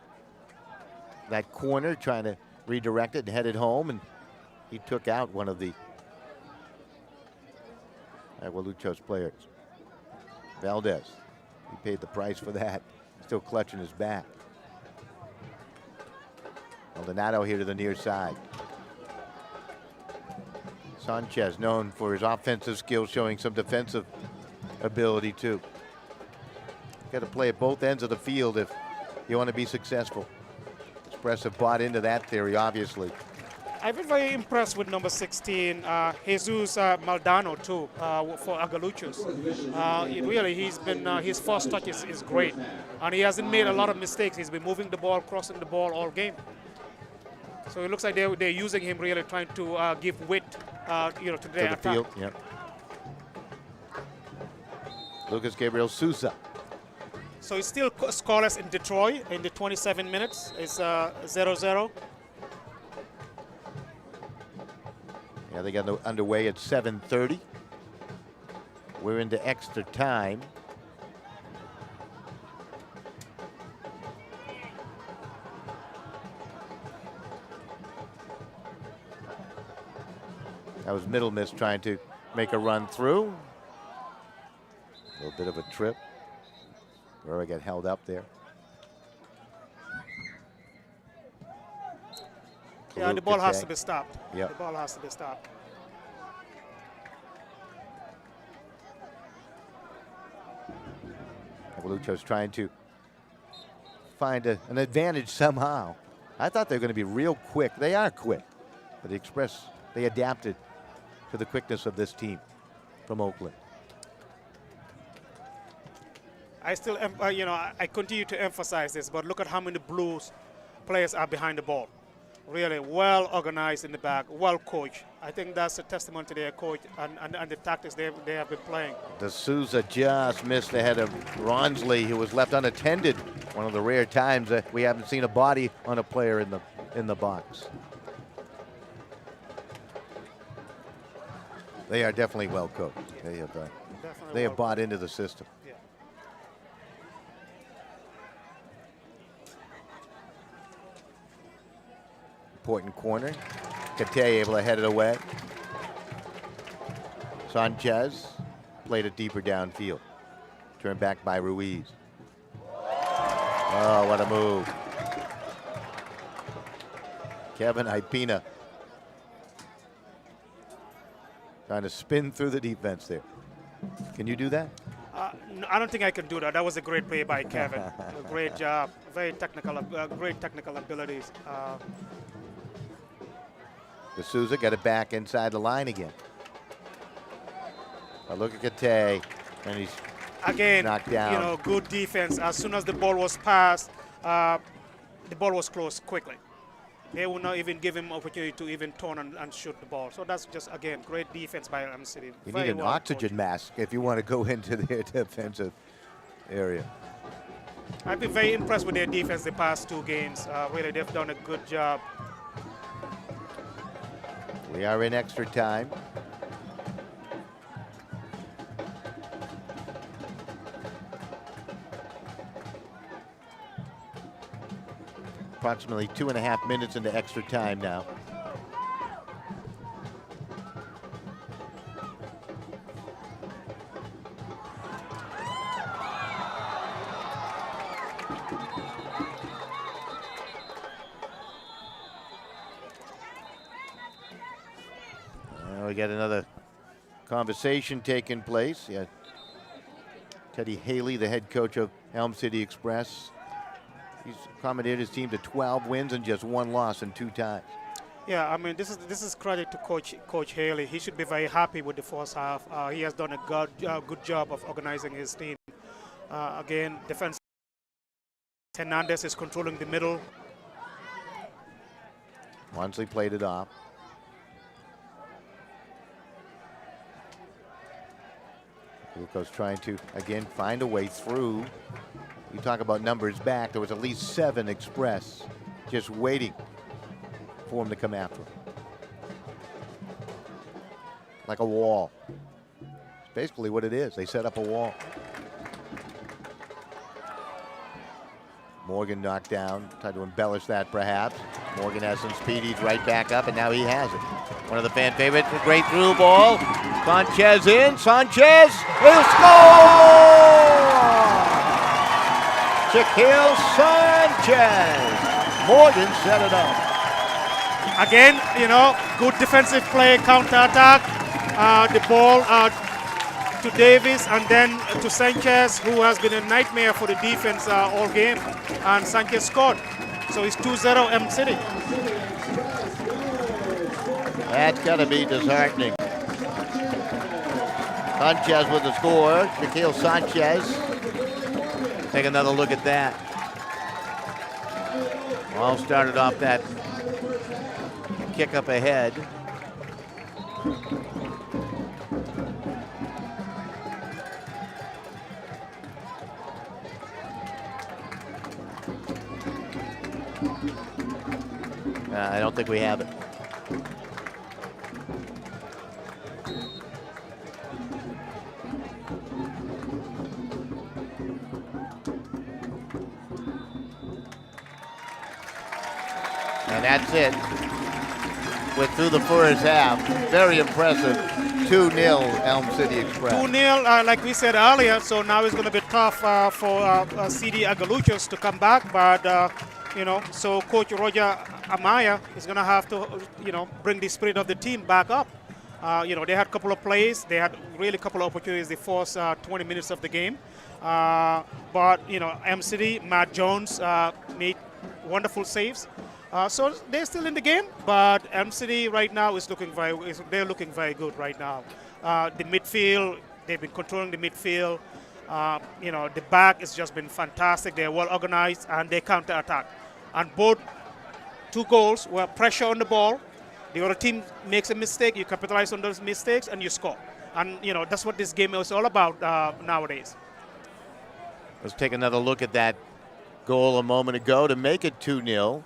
that corner, trying to redirect it and head it home, and he took out one of the Aguiluchos players. Valdez, he paid the price for that. Still clutching his back. Maldonado here to the near side. Sanchez, known for his offensive skills, showing some defensive ability too. Got to play at both ends of the field if you want to be successful. Expressive bought into that theory, obviously. I've been very impressed with number 16, Jesus Maldonado, too, for Aguiluchos. Really, he's been his first touch is great, and he hasn't made a lot of mistakes. He's been moving the ball, crossing the ball all game. So it looks like they're using him, really trying to give width, to their attack. Field. Yep. Lucas Gabriel Sousa. So it's still scoreless in Detroit in the 27 minutes. It's 0-0. Yeah, they got underway at 7:30. We're into extra time. That was Middle Miss trying to make a run through. A little bit of a trip. Where I got held up there. Yeah, the ball has to be stopped. Yep. The ball has to be stopped. Aguiluchos trying to find an advantage somehow. I thought they were going to be real quick. They are quick, but they adapted to the quickness of this team from Oakland. I still, I continue to emphasize this, but look at how many Blues players are behind the ball. Really well organized in the back, well coached. I think that's a testament to their coach and the tactics they have been playing. D'Souza just missed ahead of Ronsley, who was left unattended. One of the rare times that we haven't seen a body on a player in the box. They are definitely well coached. They have bought into the system. Yeah. Important corner. Kate able to head it away. Sanchez played it deeper downfield. Turned back by Ruiz. Oh, what a move. Kevin Ipina trying to spin through the defense there. Can you do that? No, I don't think I can do that. That was a great play by Kevin. A great job. Very technical, great technical abilities. D'Souza got it back inside the line again. Look at Kate, and he's again knocked down. Good defense. As soon as the ball was passed, the ball was closed quickly. They will not even give him opportunity to even turn and shoot the ball. So that's just, again, great defense by Elm City. You need an oxygen mask if you want to go into their defensive area. I've been very impressed with their defense the past two games. Really, they've done a good job. We are in extra time. approximately 2.5 minutes into extra time now. We got another conversation taking place. Yeah. Teddy Haley, the head coach of Elm City Express. He's accommodated his team to 12 wins and just 1 loss in 2 ties. Yeah, I mean, this is credit to Coach Haley. He should be very happy with the first half. He has done a good job of organizing his team. Again, defense. Hernandez is controlling the middle. Wansley played it off. Aguiluchos trying to, again, find a way through. You talk about numbers back. There was at least 7 Express just waiting for him to come after him. Like a wall. It's basically what it is. They set up a wall. Morgan knocked down. Tried to embellish that perhaps. Morgan has some speed. He's right back up, and now he has it. One of the fan favorites. A great through ball. Sanchez in. Sanchez. He'll score! Shaquille Sanchez. Morgan set it up. Again, good defensive play, counter-attack. The ball to Davis and then to Sanchez, who has been a nightmare for the defense all game. And Sanchez scored. So it's 2-0 M City. That's got to be disheartening. Sanchez with the score. Shaquille Sanchez. Take another look at that. All started off that kick up ahead. I don't think we have it. And that's it. We're through the first half. Very impressive. 2-0 Elm City Express. 2-0, like we said earlier, so now it's going to be tough for CD Aguiluchos to come back, but so Coach Roger Amaya is going to have to, bring the spirit of the team back up. They had a couple of plays. They had really a couple of opportunities the first 20 minutes of the game. But, M City, Matt Jones made wonderful saves. So they're still in the game, but M City right now is looking they're looking very good right now. The midfield, they've been controlling the midfield. The back has just been fantastic. They're well organized and they counter-attack. And both 2 goals were pressure on the ball. The other team makes a mistake, you capitalize on those mistakes and you score. And that's what this game is all about nowadays. Let's take another look at that goal a moment ago to make it 2-0.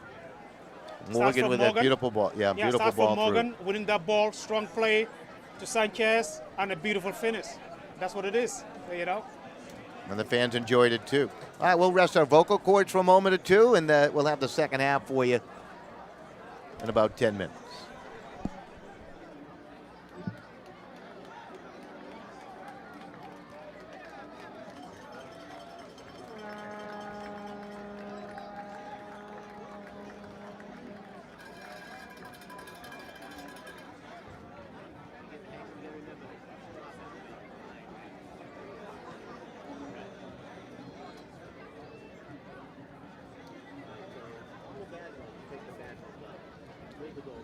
Morgan with that beautiful ball. Yeah, beautiful ball. Morgan winning that ball, strong play to Sanchez, and a beautiful finish. That's what it is, And the fans enjoyed it too. All right, we'll rest our vocal cords for a moment or two, and we'll have the second half for you in about 10 minutes. Take the back. Leave the goal.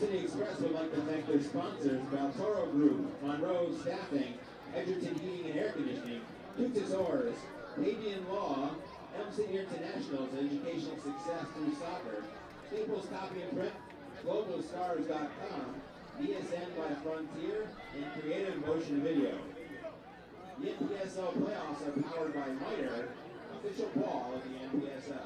City Express would like to thank their sponsors, Baltoro Group, Monroe Staffing, Edgerton Heating and Air Conditioning, Tutus Oars, Canadian Law, Elm City International's Educational Success Through Soccer, Staples Copy and Print, GlobalStars.com, ESN by Frontier, and Creative Motion Video. The Npsl playoffs are powered by MITRE, official ball of the Npsl.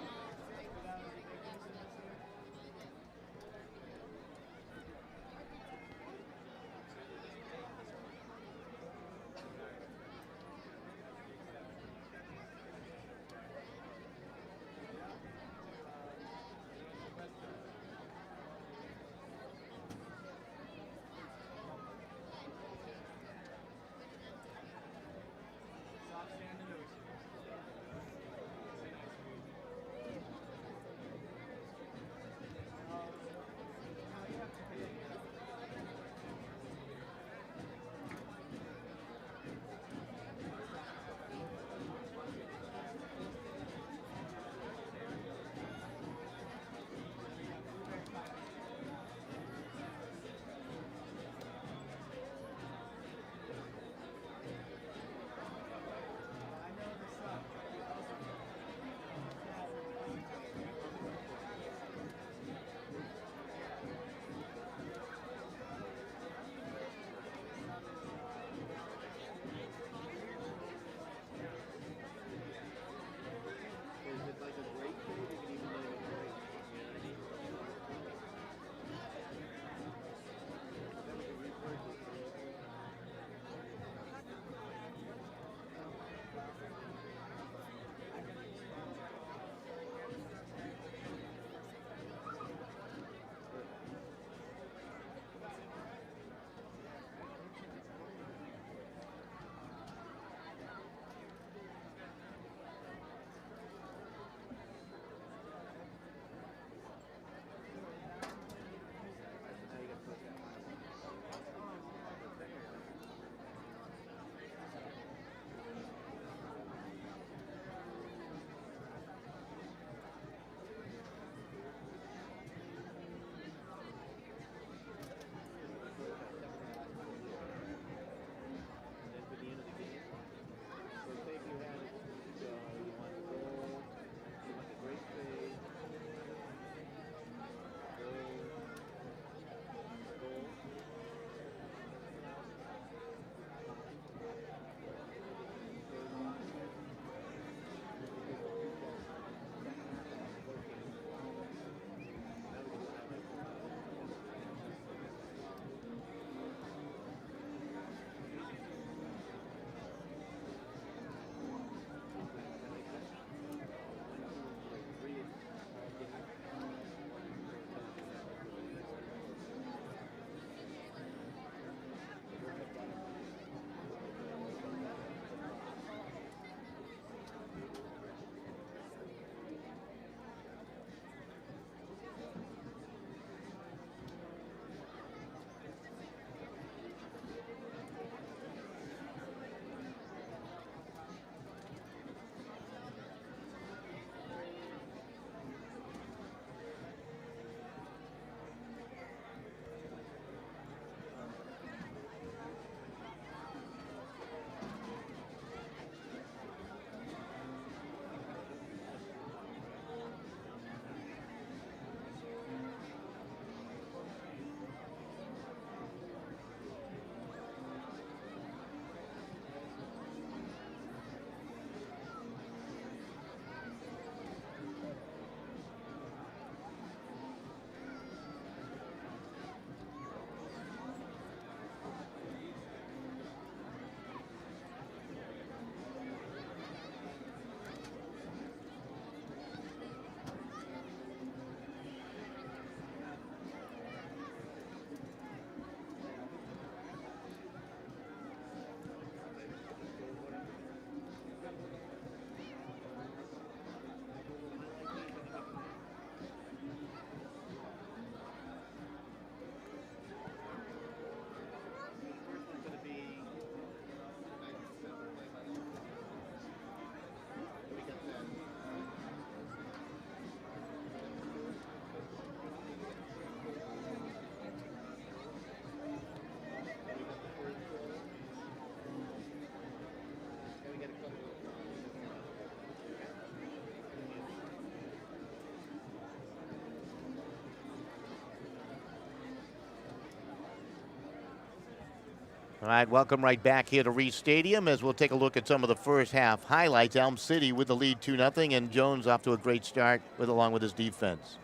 All right, welcome right back here to Reese Stadium as we'll take a look at some of the first half highlights. Elm City with the lead 2-0, and Jones off to a great start along with his defense.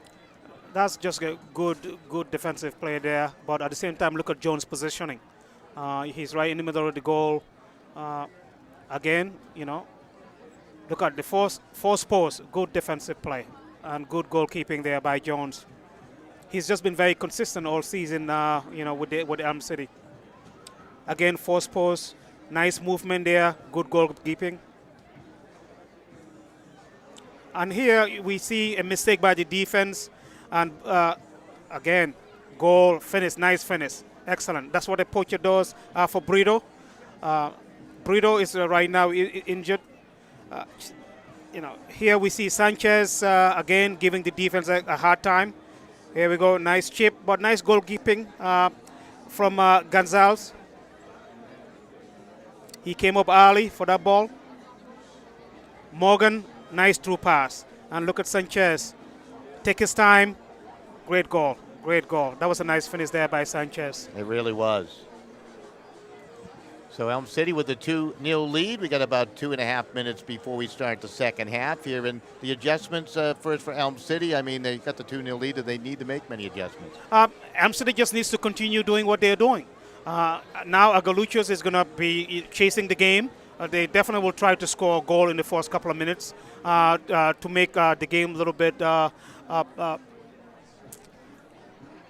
That's just a good defensive play there. But at the same time, look at Jones' positioning. He's right in the middle of the goal. Again, look at the force post. Good defensive play and good goalkeeping there by Jones. He's just been very consistent all season, with Elm City. Again, force post, nice movement there, good goalkeeping. And here we see a mistake by the defense, and again, goal, finish, nice finish, excellent. That's what a poacher does for Brito. Brito is right now injured. Here we see Sanchez again giving the defense a hard time. Here we go, nice chip, but nice goalkeeping from Gonzalez. He came up early for that ball. Morgan, nice through pass. And look at Sanchez. Take his time. Great goal. Great goal. That was a nice finish there by Sanchez. It really was. So Elm City with the 2-0 lead. We got about 2.5 minutes before we start the second half here. And the adjustments first for Elm City. I mean, they got the 2-0 lead. Do they need to make many adjustments? Elm City just needs to continue doing what they're doing. Now Aguiluchos is going to be chasing the game. They definitely will try to score a goal in the first couple of minutes to make the game a little bit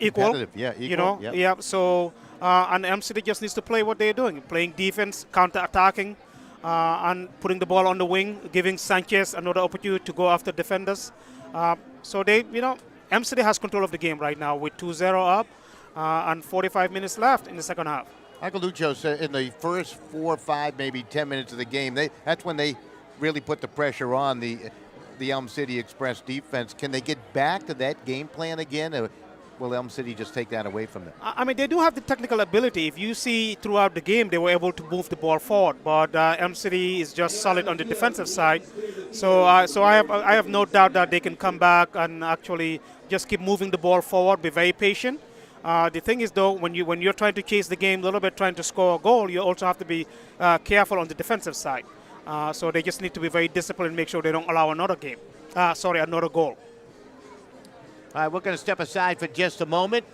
equal. Yeah, equal. Yeah. So and Elm City just needs to play what they're doing, playing defense, counter-attacking, and putting the ball on the wing, giving Sanchez another opportunity to go after defenders. So Elm City has control of the game right now with 2-0 up. And 45 minutes left in the second half. Aguiluchos in the first 4, 5, maybe 10 minutes of the game, that's when they really put the pressure on the Elm City Express defense. Can they get back to that game plan again, or will Elm City just take that away from them? I mean, they do have the technical ability. If you see throughout the game, they were able to move the ball forward, but Elm City is just solid on the defensive side. So I have no doubt that they can come back and actually just keep moving the ball forward, be very patient. The thing is, though, when you're trying to chase the game a little bit, trying to score a goal, you also have to be careful on the defensive side. So they just need to be very disciplined and make sure they don't allow another goal. All right, we're going to step aside for just a moment,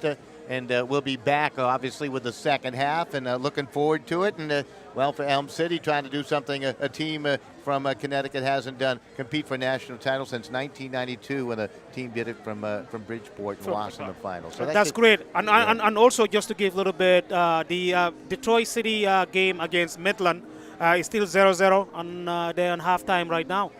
and we'll be back, obviously, with the second half, and looking forward to it. And, for Elm City, trying to do something a team from Connecticut hasn't done, compete for a national title since 1992 when a team did it from Bridgeport and lost in the final. So that's great. And also, just to give a little bit, the Detroit City game against Midland is still 0-0, and they're on halftime right now.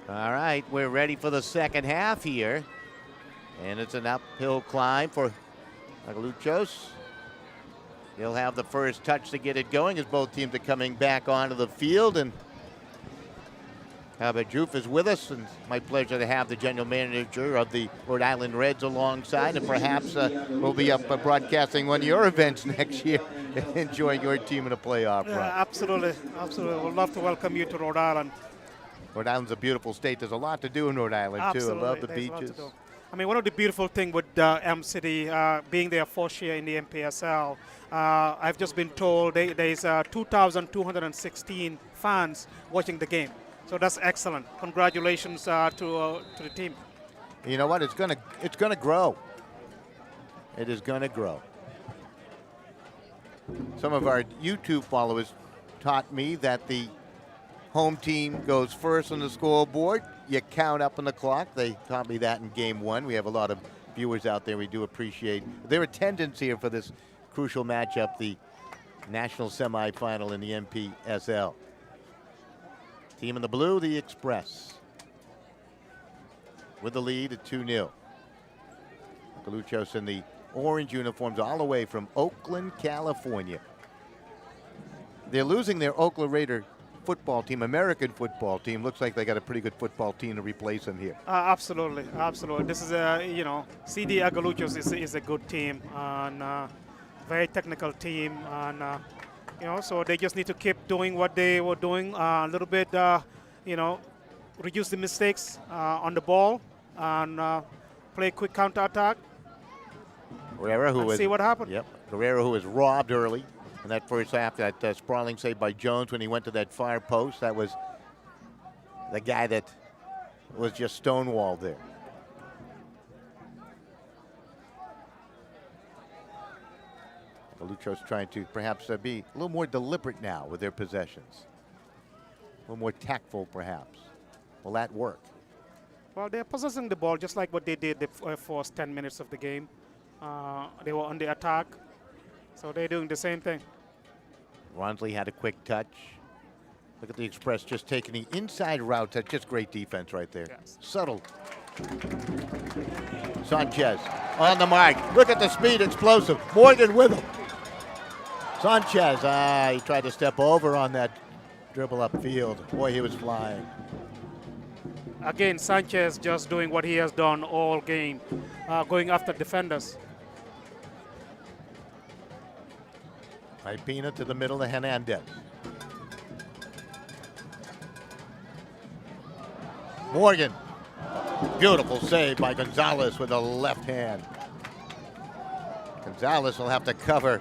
All right, we're ready for the second half here. And it's an uphill climb for Aguiluchos. He'll have the first touch to get it going as both teams are coming back onto the field. And Albert Joof is with us, and it's my pleasure to have the general manager of the Rhode Island Reds alongside, and perhaps we'll be up broadcasting one of your events next year, enjoying your team in a playoff run. Absolutely. We'd love to welcome you to Rhode Island. Rhode Island's a beautiful state. There's a lot to do in Rhode Island, too. I love the There's beaches. I mean, one of the beautiful things with M City being their first year in the Npsl, I've just been told there's 2,216 fans watching the game. So that's excellent. Congratulations to the team. You know what? It's gonna grow. It is gonna grow. Some of our YouTube followers taught me that the home team goes first on the scoreboard. You count up on the clock. They taught me that in game one. We have a lot of viewers out there. We do appreciate their attendance here for this crucial matchup, the national semifinal in the Npsl. Team in the blue, the Express, with the lead at 2-0. Aguiluchos in the orange uniforms all the way from Oakland, California. They're losing their Oakland Raider football team, American football team. Looks like they got a pretty good football team to replace them here. Absolutely, absolutely. This is CD Aguiluchos is a good team and very technical team, and so they just need to keep doing what they were doing a little bit. Reduce the mistakes on the ball and play quick counterattack. Guerrero, who was, see what happened. Yep, Guerrero, who was robbed early in that first half. That sprawling save by Jones when he went to that far post. That was the guy that was just stonewalled there. Aguiluchos trying to perhaps be a little more deliberate now with their possessions. A little more tactful, perhaps. Will that work? Well, they're possessing the ball just like what they did the first 10 minutes of the game. They were on the attack, so they're doing the same thing. Ronsley had a quick touch. Look at the Express just taking the inside route. That's just great defense right there. Yes. Subtle. Sanchez on the mark. Look at the speed, explosive. Morgan with him. Sanchez, he tried to step over on that dribble upfield. Boy, he was flying. Again, Sanchez just doing what he has done all game, going after defenders. Ipina to the middle of Hernandez. Morgan. Beautiful save by Gonzalez with the left hand. Gonzalez will have to cover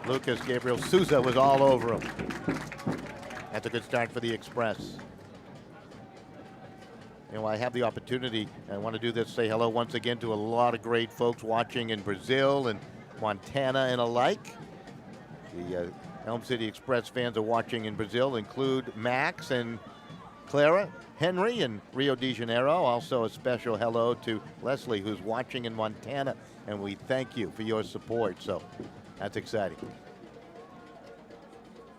Lucas. Gabriel Souza was all over him. That's a good start for the Express. I have the opportunity, I want to do this, say hello once again to a lot of great folks watching in Brazil and Montana and alike. The Elm City Express fans are watching in Brazil include Max and Clara, Henry in Rio de Janeiro. Also a special hello to Leslie, who's watching in Montana, and we thank you for your support. So that's exciting.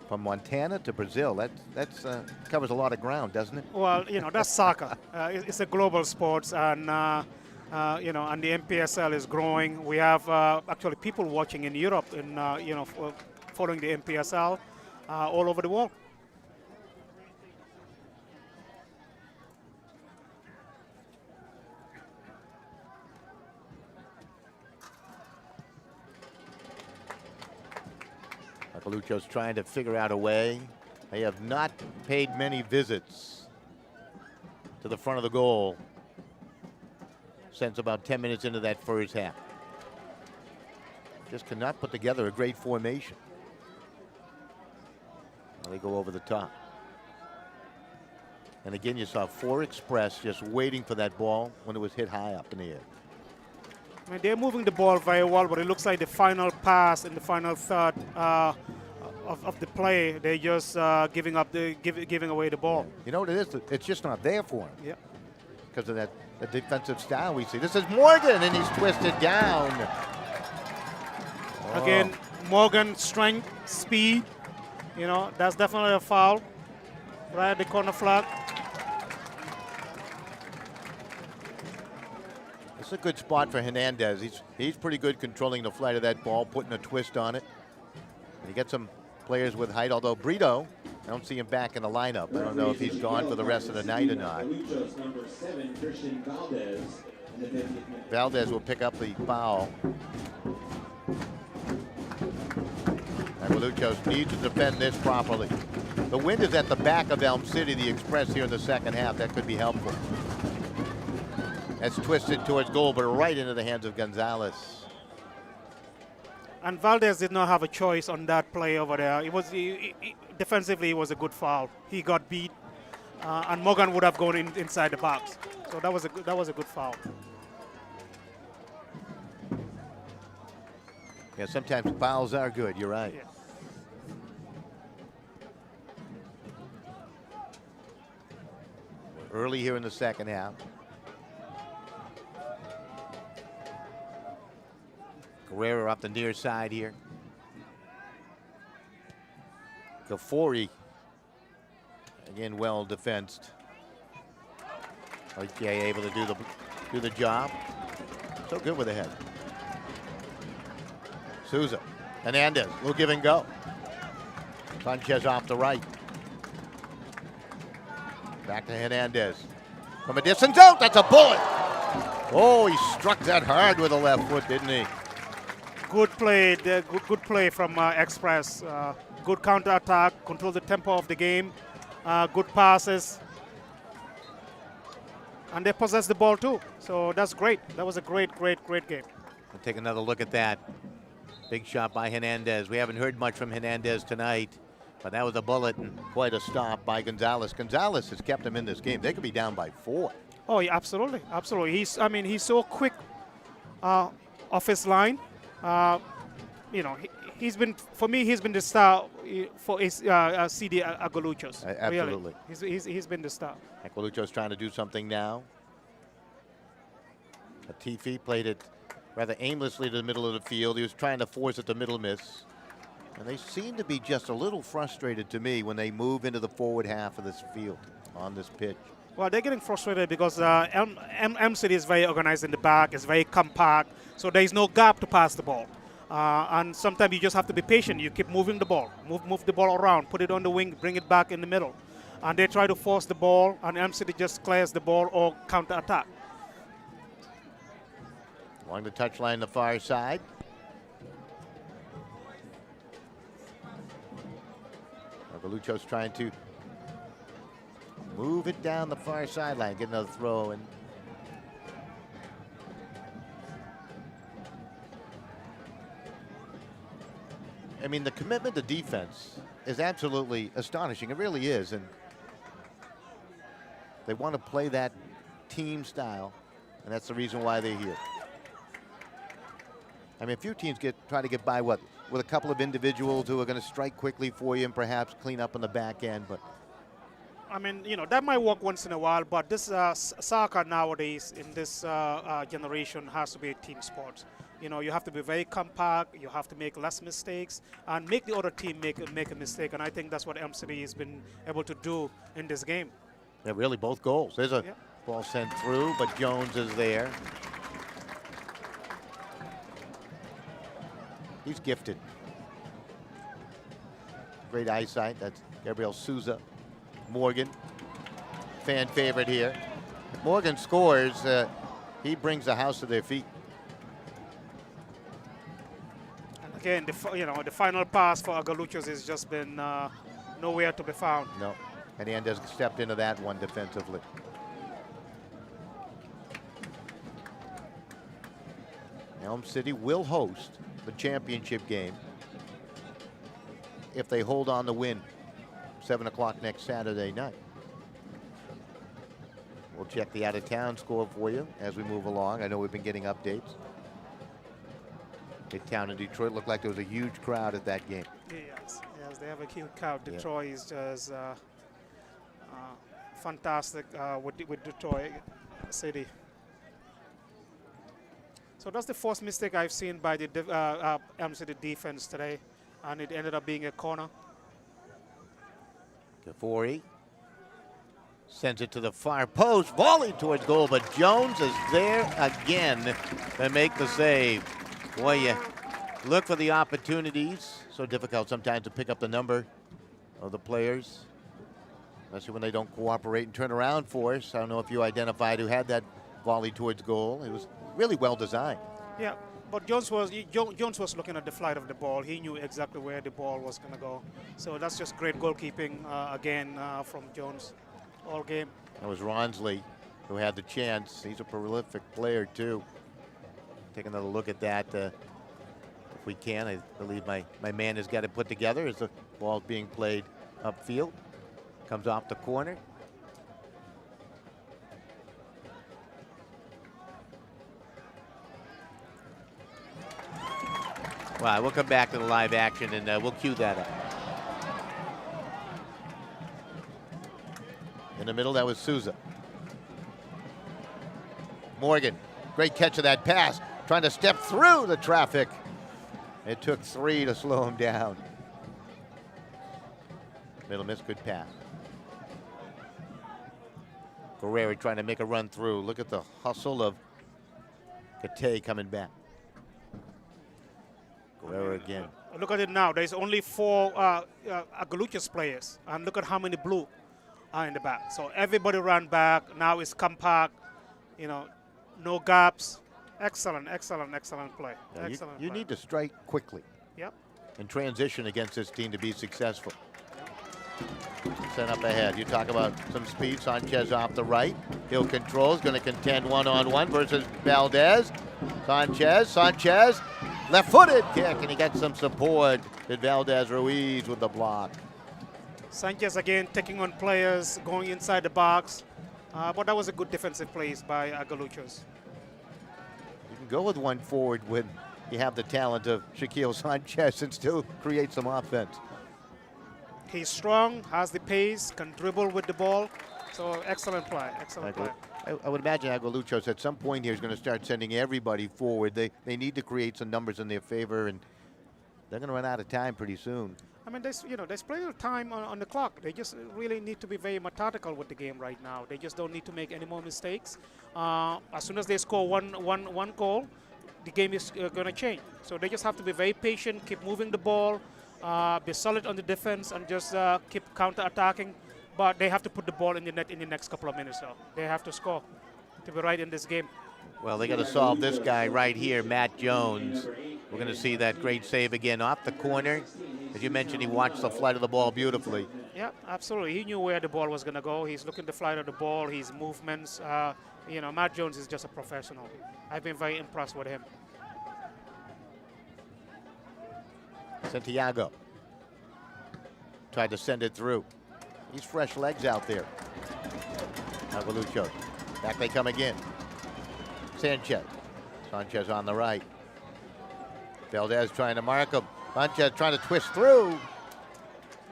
From Montana to Brazil, that covers a lot of ground, doesn't it? Well, that's soccer. It's a global sport, and and the Npsl is growing. We have actually people watching in Europe, and following the Npsl all over the world. Aguiluchos trying to figure out a way. They have not paid many visits to the front of the goal since about 10 minutes into that first half. Just cannot put together a great formation. Well, they go over the top. And again, you saw 4 Express just waiting for that ball when it was hit high up in the air. I mean, they're moving the ball very well, but it looks like the final pass in the final third of the play, they're just giving away the ball. You know what it is? It's just not there for him. Yeah. Because of the defensive style we see. This is Morgan, and he's twisted down. Again, Morgan, strength, speed. That's definitely a foul. Right at the corner flag. It's a good spot for Hernandez. He's pretty good controlling the flight of that ball, putting a twist on it. And you get some players with height, although Brito, I don't see him back in the lineup. I don't know if he's gone for the rest of the night or not. Valdez will pick up the foul. Aguiluchos needs to defend this properly. The wind is at the back of Elm City, the Express here in the second half. That could be helpful. That's twisted towards goal, but right into the hands of Gonzalez. And Valdez did not have a choice on that play over there. Defensively, it was a good foul. He got beat, and Morgan would have gone inside the box. So that was a good foul. Yeah, sometimes fouls are good. You're right. Yeah. Early here in the second half. Guerrero up the near side here. Gafori, again, well defensed. Okay, able to do the job. So good with the head. Souza, Hernandez, will give and go. Sanchez off the right. Back to Hernandez. From a distance out, that's a bullet. Oh, he struck that hard with the left foot, didn't he? Good play, good play from Express. Good counter-attack, control the tempo of the game. Good passes. And they possess the ball too. So that's great. That was a great game. We'll take another look at that. Big shot by Hernandez. We haven't heard much from Hernandez tonight, but that was a bullet and quite a stop by Gonzalez. Gonzalez has kept them in this game. They could be down by 4. Oh, yeah, absolutely. He's so quick off his line. He's been the star for his CD Aguiluchos. Absolutely. Really. He's been the star. Aguiluchos trying to do something now. Latifi played it rather aimlessly to the middle of the field. He was trying to force it to middle miss. And they seem to be just a little frustrated to me when they move into the forward half of this field on this pitch. Well, they're getting frustrated because City is very organized in the back. It's very compact. So there is no gap to pass the ball. And sometimes you just have to be patient. You keep moving the ball. Move the ball around. Put it on the wing. Bring it back in the middle. And they try to force the ball. And City just clears the ball or counter-attack. Along the touchline, the far side. Aguiluchos trying to move it down the far sideline, get another throw. And I mean, the commitment to defense is absolutely astonishing. It really is. And they want to play that team style, and that's the reason why they're here. I mean, a few teams try to get by with a couple of individuals who are going to strike quickly for you and perhaps clean up on the back end. But I mean, that might work once in a while, but this soccer nowadays in this generation has to be a team sport. You have to be very compact. You have to make less mistakes and make the other team make a mistake. And I think that's what City has been able to do in this game. yeah, really, both goals. There's a ball sent through, but Jones is there. He's gifted. Great eyesight. That's Gabriel Souza. Morgan, fan favorite here. If Morgan scores, he brings the house to their feet. And again, the final pass for Aguiluchos has just been nowhere to be found. No, Hernandez stepped into that one defensively. Elm City will host the championship game if they hold on to win 7 o'clock next Saturday night. We'll check the out-of-town score for you as we move along. I know we've been getting updates. Midtown in Detroit looked like there was a huge crowd at that game. Yes, they have a huge crowd. Detroit is just fantastic with Detroit City. So that's the first mistake I've seen by the City defense today, and it ended up being a corner. Gafori sends it to the far post, volley towards goal, but Jones is there again to make the save. Boy, you look for the opportunities. So difficult sometimes to pick up the number of the players, especially when they don't cooperate and turn around for us. I don't know if you identified who had that volley towards goal. It was really well designed. Yeah, but Jones was looking at the flight of the ball. He knew exactly where the ball was going to go. So that's just great goalkeeping again from Jones all game. That was Ronsley who had the chance. He's a prolific player, too. Take another look at that if we can. I believe my man has got it put together as the ball's being played upfield. Comes off the corner. Wow, we'll come back to the live action and we'll cue that up. In the middle, that was Souza. Morgan, great catch of that pass. Trying to step through the traffic. It took 3 to slow him down. Middle miss, good pass. Guerrero trying to make a run through. Look at the hustle of Kate coming back. Guerrero again. Look at it now. There's only 4 Aguiluchos players, and look at how many blue are in the back. So everybody ran back. Now it's compact. You know, no gaps. Excellent, excellent, excellent play. Excellent. You play. need to strike quickly. Yep. And transition against this team to be successful. Sent up ahead. You talk about some speed. Sanchez off the right. He'll control. Is going to contend one-on-one versus Valdez. Sanchez, left-footed kick, and he got some support. Did Valdez Ruiz with the block. Sanchez again taking on players, going inside the box. But that was a good defensive play by Aguiluchos. You can go with one forward when you have the talent of Shaquille Sanchez and still create some offense. He's strong, has the pace, can dribble with the ball. So excellent play, excellent play. I would imagine Aguiluchos at some point here is going to start sending everybody forward. They need to create some numbers in their favor, and they're going to run out of time pretty soon. I mean, there's plenty of time on the clock. They just really need to be very methodical with the game right now. They just don't need to make any more mistakes. As soon as they score one goal, the game is going to change. So they just have to be very patient, keep moving the ball, be solid on the defense, and just keep counter-attacking. But they have to put the ball in the net in the next couple of minutes. So they have to score to be right in this game. Well, they got to solve this guy right here, Matt Jones. We're going to see that great save again off the corner. As you mentioned, he watched the flight of the ball beautifully. Yeah, absolutely. He knew where the ball was going to go. He's looking at the flight of the ball, his movements. Matt Jones is just a professional. I've been very impressed with him. Santiago tried to send it through. He's fresh legs out there. Aguiluchos. Back they come again. Sanchez on the right. Valdez trying to mark him. Sanchez trying to twist through.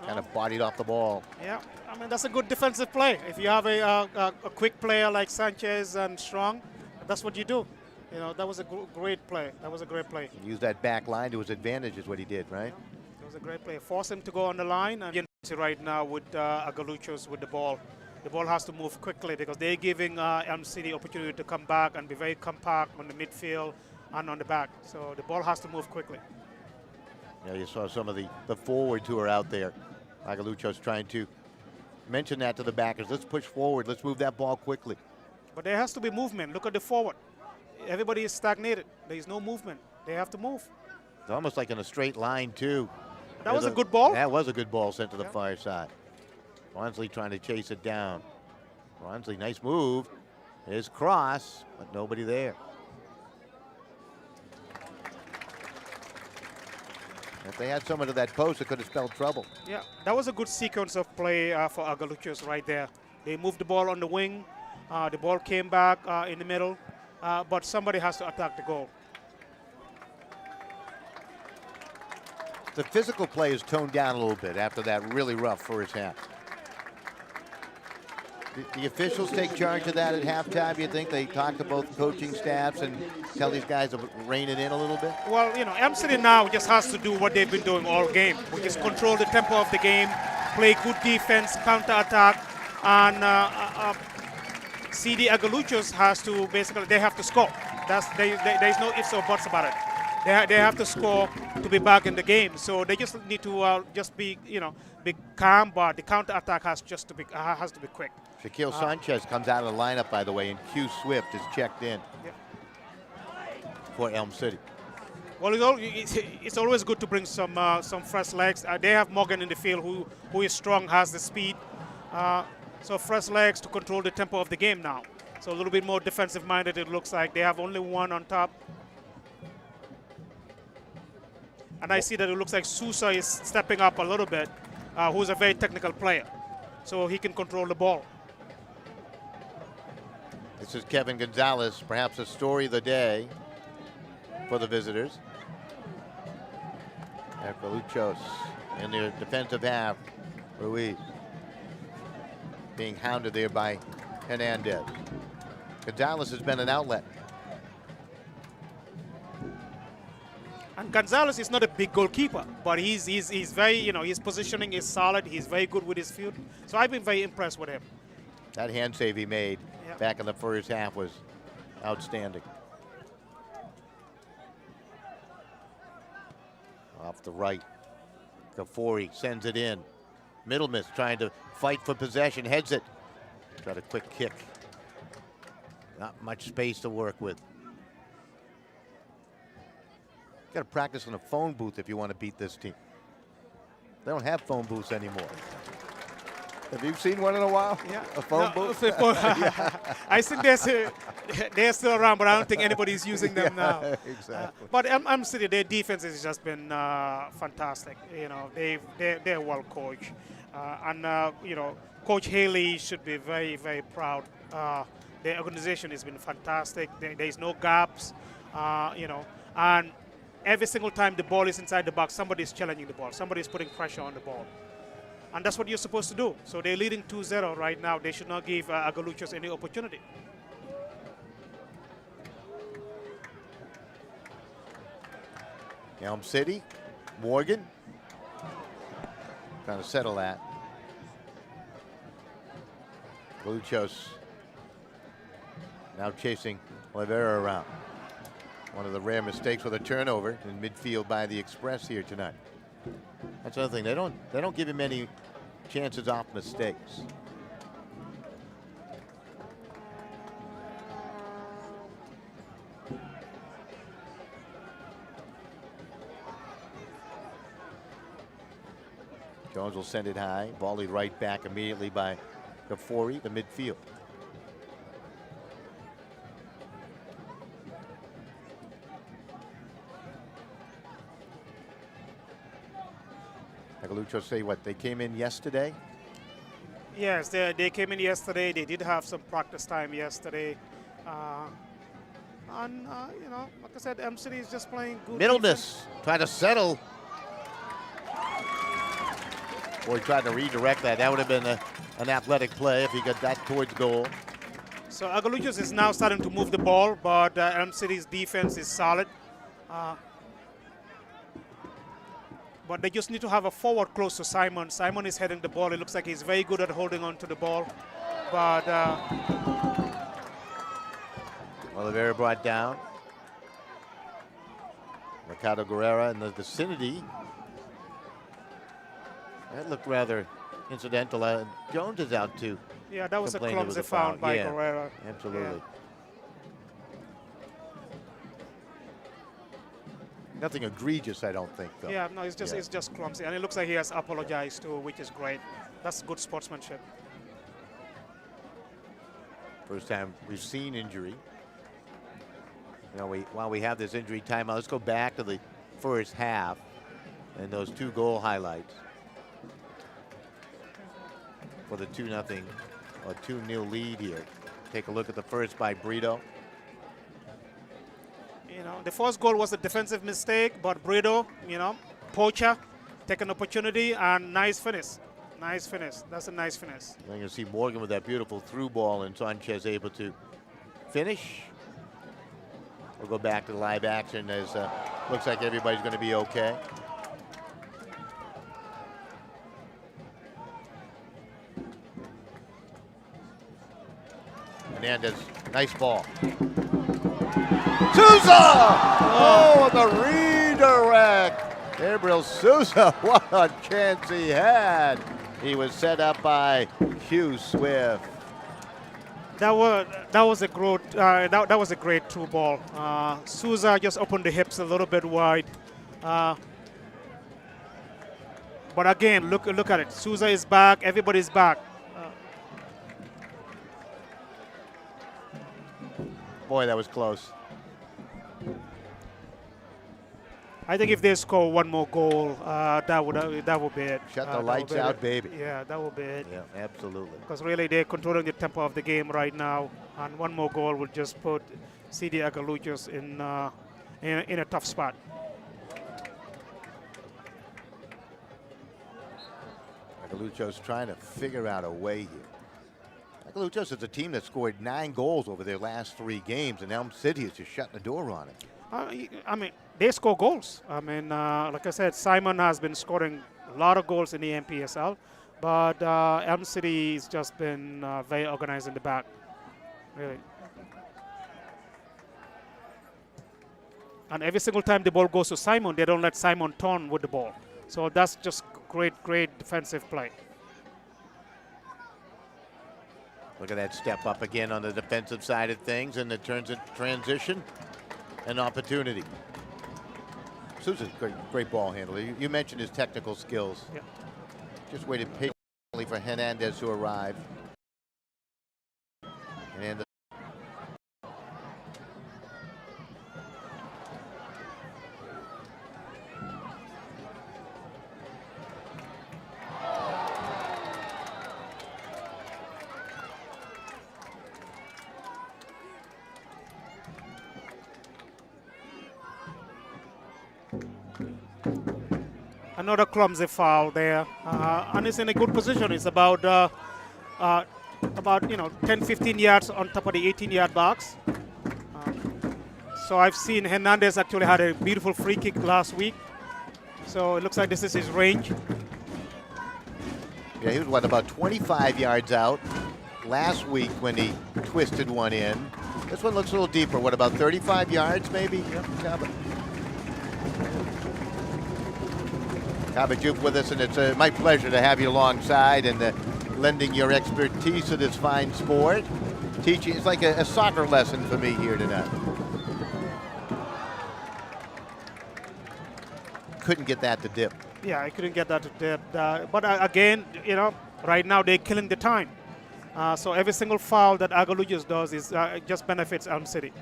Kind of bodied off the ball. Yeah, I mean, that's a good defensive play. If you have a quick player like Sanchez and strong, that's what you do. You know, that was a great play. That was a great play. Use that back line to his advantage is what he did, right? It was a great play. Force him to go on the line. And right now with Aguiluchos with the ball. The ball has to move quickly because they're giving MC the opportunity to come back and be very compact on the midfield and on the back. So the ball has to move quickly. Yeah, you saw some of the forwards who are out there. Aguiluchos trying to mention that to the backers. Let's push forward. Let's move that ball quickly. But there has to be movement. Look at the forward. Everybody is stagnated. There is no movement. They have to move. It's almost like in a straight line, too. That was a good ball. That was a good ball sent to the far side. Ronsley trying to chase it down. Ronsley, nice move. His cross, but nobody there. If they had someone to that post, it could have spelled trouble. Yeah, that was a good sequence of play for Aguiluchos right there. They moved the ball on the wing. The ball came back in the middle, but somebody has to attack the goal. The physical play is toned down a little bit after that really rough first half. The officials take charge of that at halftime, you think? They talk to both coaching staffs and tell these guys to rein it in a little bit? Well, Npsl now just has to do what they've been doing all game, which is control the tempo of the game, play good defense, counter-attack, and CD Aguiluchos has to basically, they have to score. There's no ifs or buts about it. They have to score to be back in the game. So they just need to just be, be calm, but the counter-attack has to be quick. Shaquille Sanchez comes out of the lineup, by the way, and Q Swift is checked in for Elm City. Well, it's always good to bring some fresh legs. They have Morgan in the field who is strong, has the speed. So fresh legs to control the tempo of the game now. So a little bit more defensive minded, it looks like. They have only one on top. And I see that it looks like Sousa is stepping up a little bit, who's a very technical player. So he can control the ball. This is Kevin Gonzalez, perhaps the story of the day for the visitors. Aguiluchos in their defensive half. Ruiz being hounded there by Hernandez. Gonzalez has been an outlet. And Gonzalez is not a big goalkeeper, but he's very, his positioning is solid. He's very good with his feet. So I've been very impressed with him. That hand save he made Yep. back in the first half was outstanding. Off the right, Kafori sends it in. Middlemas trying to fight for possession, heads it. Got a quick kick. Not much space to work with. Got to practice in a phone booth if you want to beat this team. They don't have phone booths anymore. Have you seen one in a while? Yeah. A phone No, booth? I think they're still around, but I don't think anybody's using them now. Exactly. But City, their defense has just been fantastic. They're well coached, and Coach Haley should be very, very proud. Their organization has been fantastic. There's no gaps, and every single time the ball is inside the box, somebody's challenging the ball. Somebody's putting pressure on the ball. And that's what you're supposed to do. So they're leading 2-0 right now. They should not give Aguiluchos any opportunity. Elm City, Morgan, trying to settle that. Aguiluchos now chasing Oliveira around. One of the rare mistakes with a turnover in midfield by the Express here tonight. That's another thing. They don't give him any chances off mistakes. Jones will send it high, volleyed right back immediately by Kafori, the midfield. Aguiluchos say what, they came in yesterday? Yes, they came in yesterday. They did have some practice time yesterday. Like I said, M City is just playing good. Middlemas trying to settle. Boy, tried to redirect that. That would have been an athletic play if he got that towards goal. So Aguiluchos is now starting to move the ball, but M City's defense is solid. But they just need to have a forward close to Simon. Simon is heading the ball. It looks like he's very good at holding on to the ball. But Oliveira brought down. Ricardo Guerrera in the vicinity. That looked rather incidental. Jones is out too. yeah, that was a Complained it was clumsy a foul. foul by Yeah, Guerrera. Absolutely. Yeah. Nothing egregious, I don't think, though. Yeah, no, it's just clumsy, and it looks like he has apologized too, which is great. That's good sportsmanship. First time we've seen injury. While we have this injury timeout, let's go back to the first half and those 2 goal highlights for the 2-0 or 2-0 lead here. Take a look at the first by Brito. The first goal was a defensive mistake, but Brito, poacher, take an opportunity, and nice finish. Nice finish. That's a nice finish. Then you'll see Morgan with that beautiful through ball, and Sanchez able to finish. We'll go back to the live action as looks like everybody's going to be okay. Hernandez, nice ball. Sousa! Oh, the redirect. Gabriel Sousa, what a chance he had. He was set up by Hugh Swift. That was a great through ball. Sousa just opened the hips a little bit wide. But again, look at it. Sousa is back. Everybody's back. Boy, that was close. I think if they score one more goal, that would be it. Shut the That would lights be out, it. baby. Yeah, that would be it. Yeah, absolutely. Because really they're controlling the tempo of the game right now, and one more goal would just put CD Aguiluchos in a tough spot. Aguiluchos trying to figure out a way here. Aguiluchos is a team that scored 9 goals over their last 3 games, and Elm City is just shutting the door on it. I mean, they score goals. I mean, like I said, Simon has been scoring a lot of goals in the Npsl, but Elm City has just been very organized in the back, really. And every single time the ball goes to Simon, they don't let Simon turn with the ball. So that's just great defensive play. Look at that step up again on the defensive side of things, and it turns into transition and opportunity. Sousa's great ball handler. You mentioned his technical skills. Yeah. Just waited patiently for Hernandez to arrive. And another clumsy foul there, and it's in a good position. It's about 10-15 yards on top of the 18-yard box. So I've seen Hernandez actually had a beautiful free kick last week. So it looks like this is his range. yeah, he was about 25 yards out last week when he twisted one in. This one looks a little deeper. What, about 35 yards maybe? Yep. Cabot, you're with us, and it's my pleasure to have you alongside and lending your expertise to this fine sport. Teaching, it's like a soccer lesson for me here tonight. Couldn't get that to dip. Yeah, I couldn't get that to dip. But again, right now they're killing the time. So every single foul that Aguiluchos does is just benefits Elm City.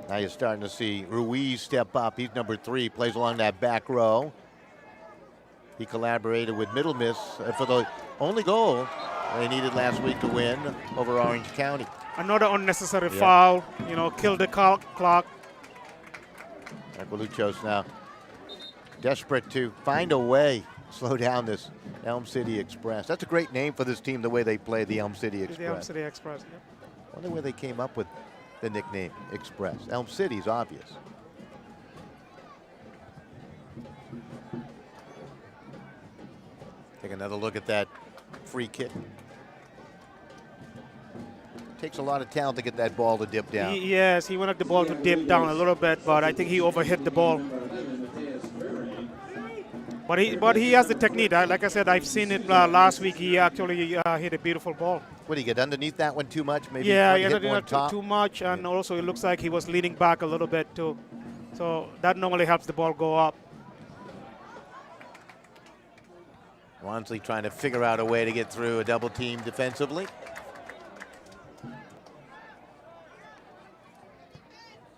Now you're starting to see Ruiz step up. He's number 3, plays along that back row. He collaborated with Middle Miss for the only goal they needed last week to win over Orange County. Another unnecessary foul, killed the clock. Aguiluchos now desperate to find a way to slow down this Elm City Express. That's a great name for this team, the way they play the Elm City Express. The Elm City Express, yeah. Wonder where they came up with the nickname Express. Elm City's obvious. Take another look at that free kick. Takes a lot of talent to get that ball to dip down. Yes, he wanted the ball to dip down a little bit, but I think he overhit the ball. But he has the technique. Like I said, I've seen it last week. He actually hit a beautiful ball. What, did he get underneath that one too much? Maybe yeah, he hit ended one top? too much, and also it looks like he was leaning back a little bit too. So that normally helps the ball go up. Wansley trying to figure out a way to get through a double team defensively.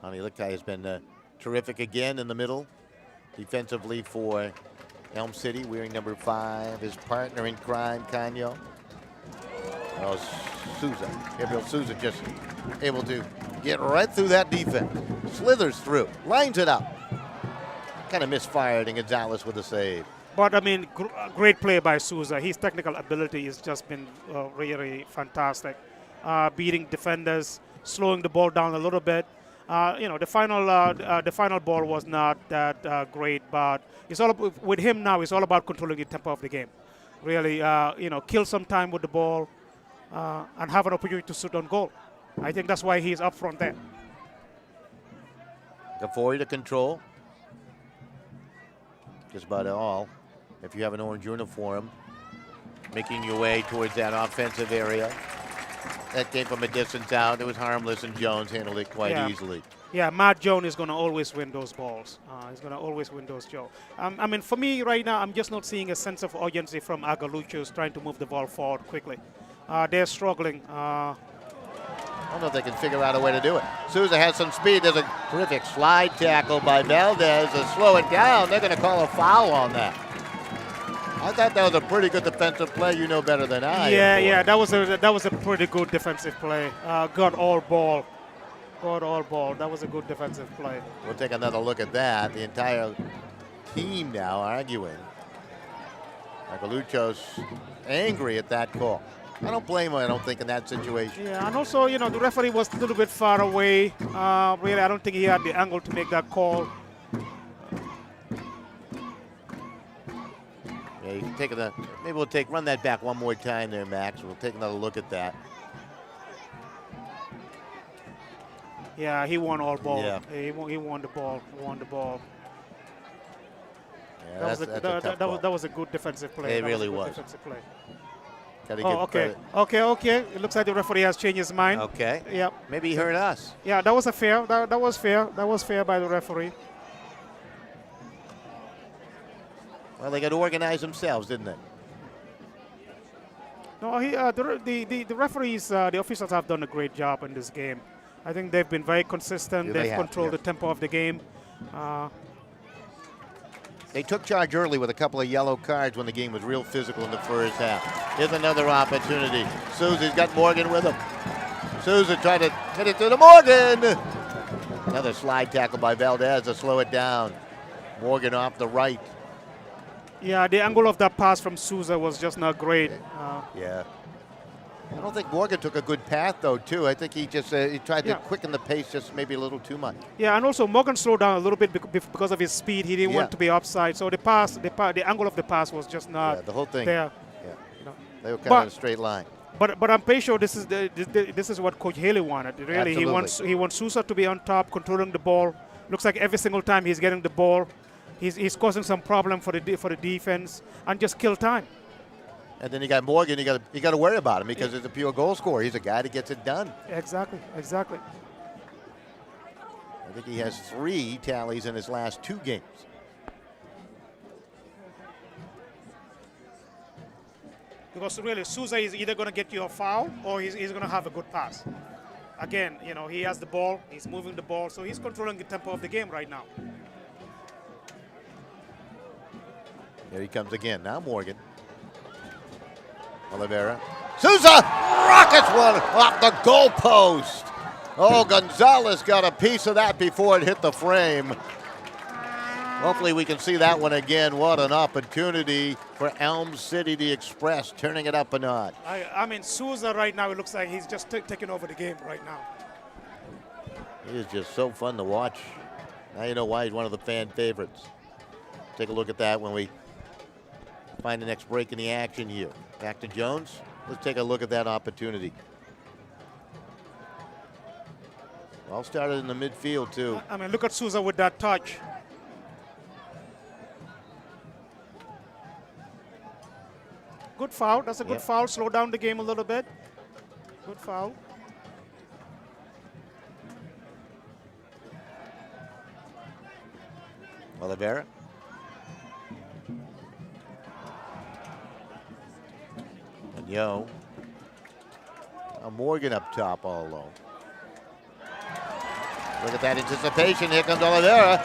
Hani Lichtai has been terrific again in the middle defensively for Elm City, wearing number 5, his partner in crime, Canyo. Oh, Sousa, Gabriel Sousa just able to get right through that defense. Slithers through, lines it up. Kind of misfired, and Gonzalez with a save. But, I mean, great play by Sousa. His technical ability has just been really fantastic. Beating defenders, slowing the ball down a little bit. The final ball was not that great, but it's all with him now. It's all about controlling the tempo of the game. Really, kill some time with the ball and have an opportunity to shoot on goal. I think that's why he's up front there. The forward to control. Just about all. If you have an orange uniform, making your way towards that offensive area. That came from a distance out. It was harmless, and Jones handled it quite easily. Yeah, Matt Jones is going to always win those balls. He's going to always win those jobs. I mean, for me right now, I'm just not seeing a sense of urgency from Aguiluchos trying to move the ball forward quickly. They're struggling. I don't know if they can figure out a way to do it. Souza has some speed. There's a terrific slide tackle by Valdez to slow it down. They're going to call a foul on that. I thought that was a pretty good defensive play. You know better than I. Yeah, that was a pretty good defensive play. Got all ball. That was a good defensive play. We'll take another look at that. The entire team now arguing. Aguiluchos angry at that call. I don't blame him, I don't think, in that situation. Yeah, and also, you know, the referee was a little bit far away. Really, I don't think he had the angle to make that call. Yeah, you can take a, maybe we'll run that back one more time there, Max. We'll take another look at that. Yeah, he won all ball. Yeah. He won the ball. Yeah, that was a good defensive play. It really was. Defensive play. Gotta give Okay. credit. Okay. It looks like the referee has changed his mind. Okay. Yep. Maybe he heard us. Yeah, that was a fair. That was fair. That was fair by the referee. Well, they got to organize themselves, didn't they? No, the referees, the officials have done a great job in this game. I think they've been very consistent. Yeah, They've controlled the tempo of the game. They took charge early with a couple of yellow cards when the game was real physical in the first half. Here's another opportunity. Souza's got Morgan with him. Souza tried to hit it to the Morgan. Another slide tackle by Valdez to slow it down. Morgan off the right. Yeah, the angle of that pass from Souza was just not great. Yeah. I don't think Morgan took a good path, though, too. I think he just he tried to quicken the pace just maybe a little too much. Yeah, and also Morgan slowed down a little bit because of his speed. He didn't want to be offside, so the angle of the pass was just not the whole thing there. Yeah. You know, they were kind of in a straight line. But I'm pretty sure this is what Coach Haley wanted. Really, Absolutely. he wants Souza to be on top, controlling the ball. Looks like every single time he's getting the ball, he's causing some problem for the defense and just kill time. And then you got Morgan. You got to worry about him because he's a pure goal scorer. He's a guy that gets it done. Exactly. I think he has 3 tallies in his last 2 games. Because really, Souza is either going to get you a foul or he's going to have a good pass. Again, you know, he has the ball, he's moving the ball, so he's controlling the tempo of the game right now. There he comes again. Now Morgan. Oliveira. Souza rockets one off the goalpost. Oh, Gonzalez got a piece of that before it hit the frame. Hopefully we can see that one again. What an opportunity for Elm City, the Express, turning it up a notch. I mean, Souza right now, it looks like he's just taking over the game right now. It is just so fun to watch. Now you know why he's one of the fan favorites. Take a look at that when we find the next break in the action here. Back to Jones. Let's take a look at that opportunity. All started in the midfield, too. I mean, look at Souza with that touch. Good foul. That's a good foul. Slow down the game a little bit. Good foul. Oliveira. And Yo. Morgan up top all alone. Look at that anticipation. Here comes Oliveira.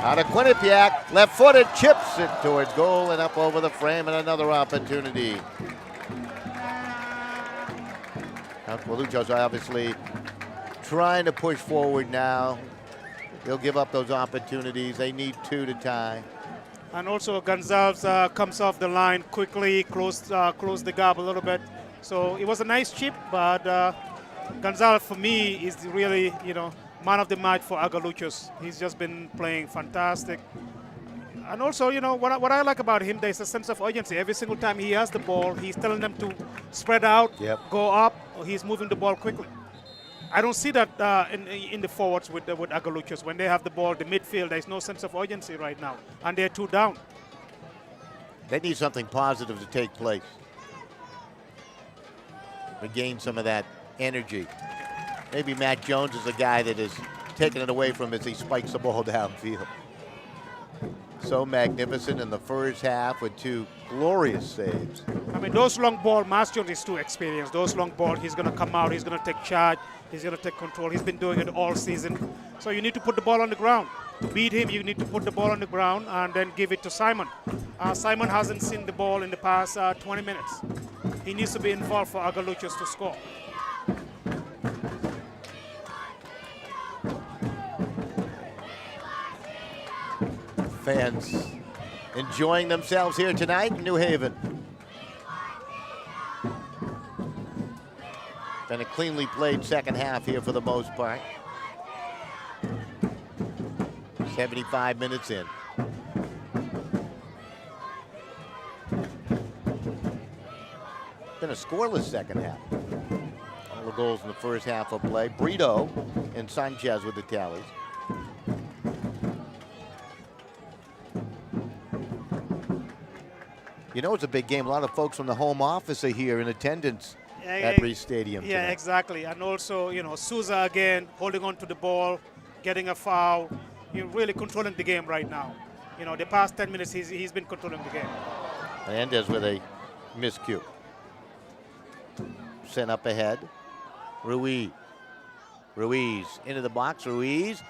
Out of Quinnipiac. Left-footed. Chips it towards goal and up over the frame, and another opportunity. Aguiluchos obviously trying to push forward now. They'll give up those opportunities. They need 2 to tie. And also Gonzalez comes off the line quickly, close the gap a little bit. So it was a nice chip, but Gonzalez for me is really, you know, man of the match for Aguiluchos. He's just been playing fantastic. And also, you know, what I like about him, there's a sense of urgency. Every single time he has the ball, he's telling them to spread out, go up, or he's moving the ball quickly. I don't see that in the forwards with Aguiluchos. When they have the ball, the midfield, there's no sense of urgency right now, and they're 2 down. They need something positive to take place. Regain some of that energy. Maybe Matt Jones is a guy that is taking it away from him as he spikes the ball downfield. So magnificent in the first half with 2 glorious saves. I mean, those long ball, Master Jones is too experienced. Those long ball, he's going to come out, he's going to take charge, he's going to take control. He's been doing it all season. So you need to put the ball on the ground. To beat him, you need to put the ball on the ground and then give it to Simon. Simon hasn't seen the ball in the past 20 minutes. He needs to be involved for Aguiluchos to score. Fans enjoying themselves here tonight in New Haven. Been a cleanly played second half here for the most part. 75 minutes in. Been a scoreless second half. All the goals in the first half of play. Brito and Sanchez with the tallies. You know, it's a big game. A lot of folks from the home office are here in attendance at Reese Stadium. Yeah, tonight. exactly. And also, you know, Souza again holding on to the ball, getting a foul. You're really controlling the game right now. You know, the past 10 minutes, he's been controlling the game. Hernandez with a miscue. Sent up ahead. Ruiz into the box. Ruiz.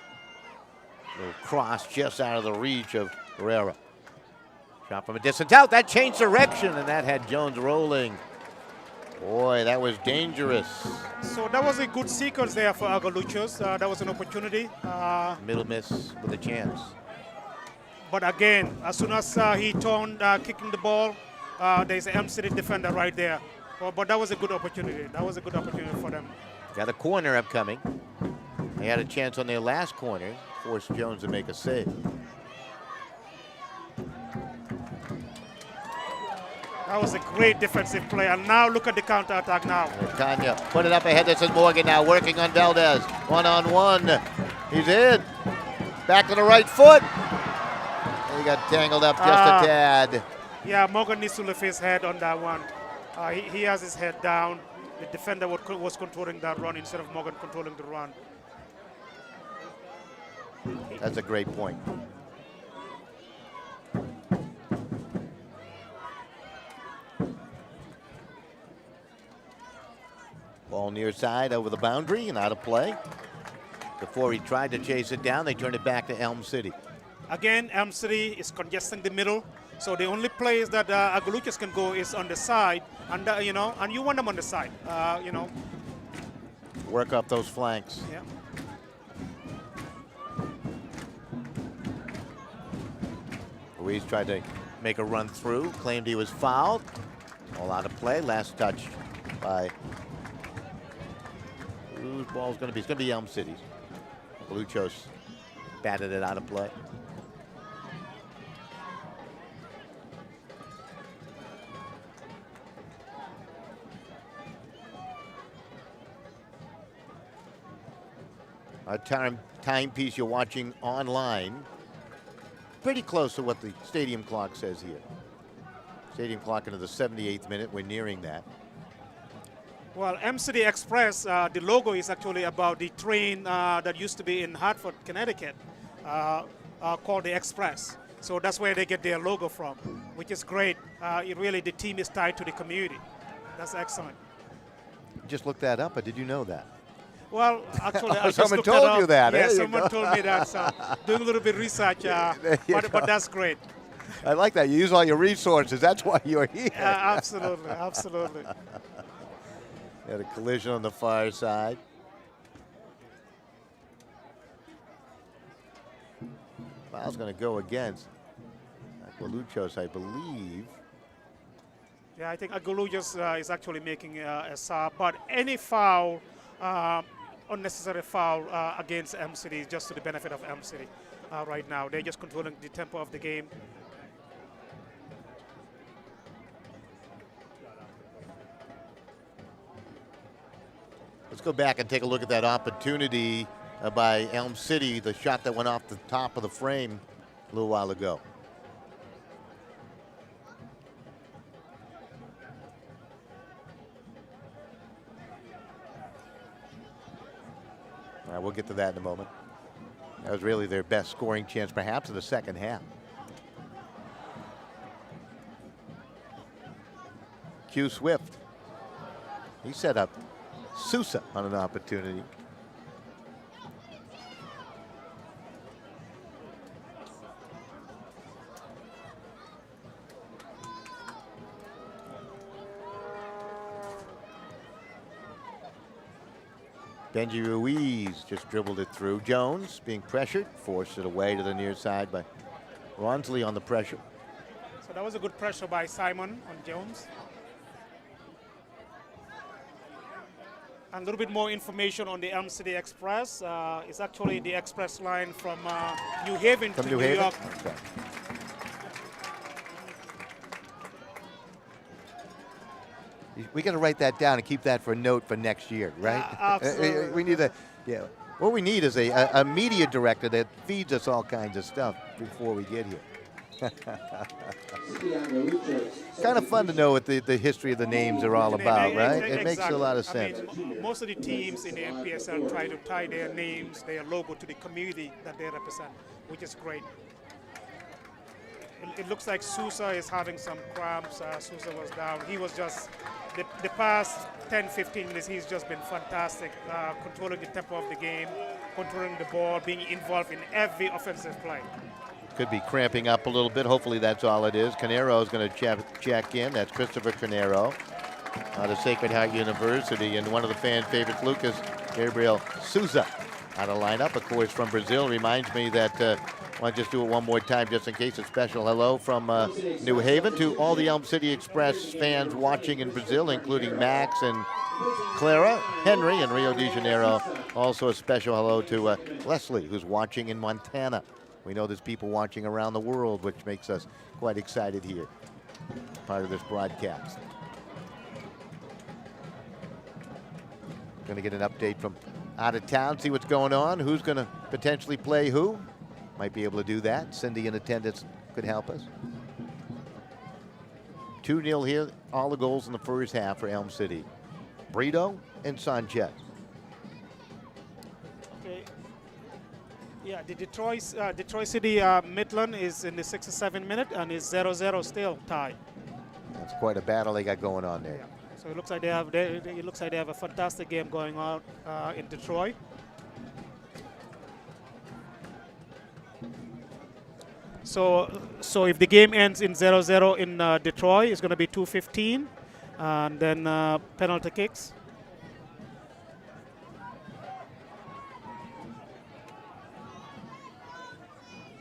Little cross just out of the reach of Herrera. Shot from a distance out. That changed direction, and that had Jones rolling. Boy, that was dangerous. So that was a good sequence there for Aguiluchos. That was an opportunity. Middle miss with a chance. But again, as soon as he turned kicking the ball, there's an City defender right there. But that was a good opportunity. That was a good opportunity for them. Got a corner upcoming. They had a chance on their last corner. Forced Jones to make a save. That was a great defensive play. And now look at the counter-attack now. Kanya put it up ahead. This is Morgan now working on Valdez. One-on-one. He's in. Back to the right foot. He got tangled up just a tad. Yeah, Morgan needs to lift his head on that one. He has his head down. The defender was controlling that run instead of Morgan controlling the run. That's a great point. Ball near side over the boundary and out of play. Before he tried to chase it down, they turned it back to Elm City. Again, Elm City is congesting the middle. So the only place that Aguiluchos can go is on the side, and you know, and you want them on the side, you know. Work up those flanks. Yeah. Ruiz tried to make a run through, claimed he was fouled. All out of play. Last touch by whose ball's going to be? It's going to be Elm City's. Aguiluchos batted it out of play. Our timepiece you're watching online, pretty close to what the stadium clock says here. Stadium clock into the 78th minute. We're nearing that. Well, MCD Express, the logo is actually about the train that used to be in Hartford, Connecticut, called the Express. So that's where they get their logo from, which is great. Really, the team is tied to the community. That's excellent. Just looked that up, but did you know that? Well, actually, I just someone looked told it up. you that. Yeah, There you someone go. told me that. So doing a little bit of research, but that's great. I like that. You use all your resources. That's why you're here. Absolutely, absolutely. Had a collision on the far side. Foul's going to go against Aguiluchos, I believe. Yeah, I think Aguiluchos is actually making a sub, but any foul, unnecessary foul against MCD is just to the benefit of MCD right now. They're just controlling the tempo of the game. Let's go back and take a look at that opportunity by Elm City, the shot that went off the top of the frame a little while ago. All right, we'll get to that in a moment. That was really their best scoring chance, perhaps, in the second half. Q Swift. He set up Sousa on an opportunity. Benji Ruiz just dribbled it through. Jones being pressured, forced it away to the near side by Ronsley on the pressure. So that was a good pressure by Simon on Jones. And a little bit more information on the Elm City Express. It's actually the express line from New Haven to New York. Okay. We got to write that down and keep that for a note for next year, right? Absolutely. We need what we need is a media director that feeds us all kinds of stuff before we get here. Kind of fun to know what the history of the names are all about, right? It makes a lot of sense. I mean, most of the teams in the Npsl try to tie their names, their logo to the community that they represent, which is great. It looks like Sousa is having some cramps. Sousa was down. He was just, the past 10, 15 minutes, he's just been fantastic, controlling the tempo of the game, controlling the ball, being involved in every offensive play. Could be cramping up a little bit. Hopefully that's all it is. Canero is going to check in. That's Christopher Canero out of Sacred Heart University. And one of the fan favorites, Lucas Gabriel Sousa, out of lineup, of course, from Brazil. Reminds me that I want to just do it one more time just in case. A special hello from New Haven to all the Elm City Express fans watching in Brazil, including Max and Clara, Henry in Rio de Janeiro. Also a special hello to Leslie, who's watching in Montana. We know there's people watching around the world, which makes us quite excited here, part of this broadcast. Going to get an update from out of town, see what's going on, who's going to potentially play who. Might be able to do that. Cindy in attendance could help us. 2-0 here, all the goals in the first half for Elm City. Brito and Sanchez. Okay. Yeah, the Detroit City Midland is in the 67th minute and is 0-0 still tied. That's quite a battle they got going on there. Yeah. So it looks like they have a fantastic game going on in Detroit. So if the game ends in 0-0 in Detroit, it's going to be 2:15, and then penalty kicks.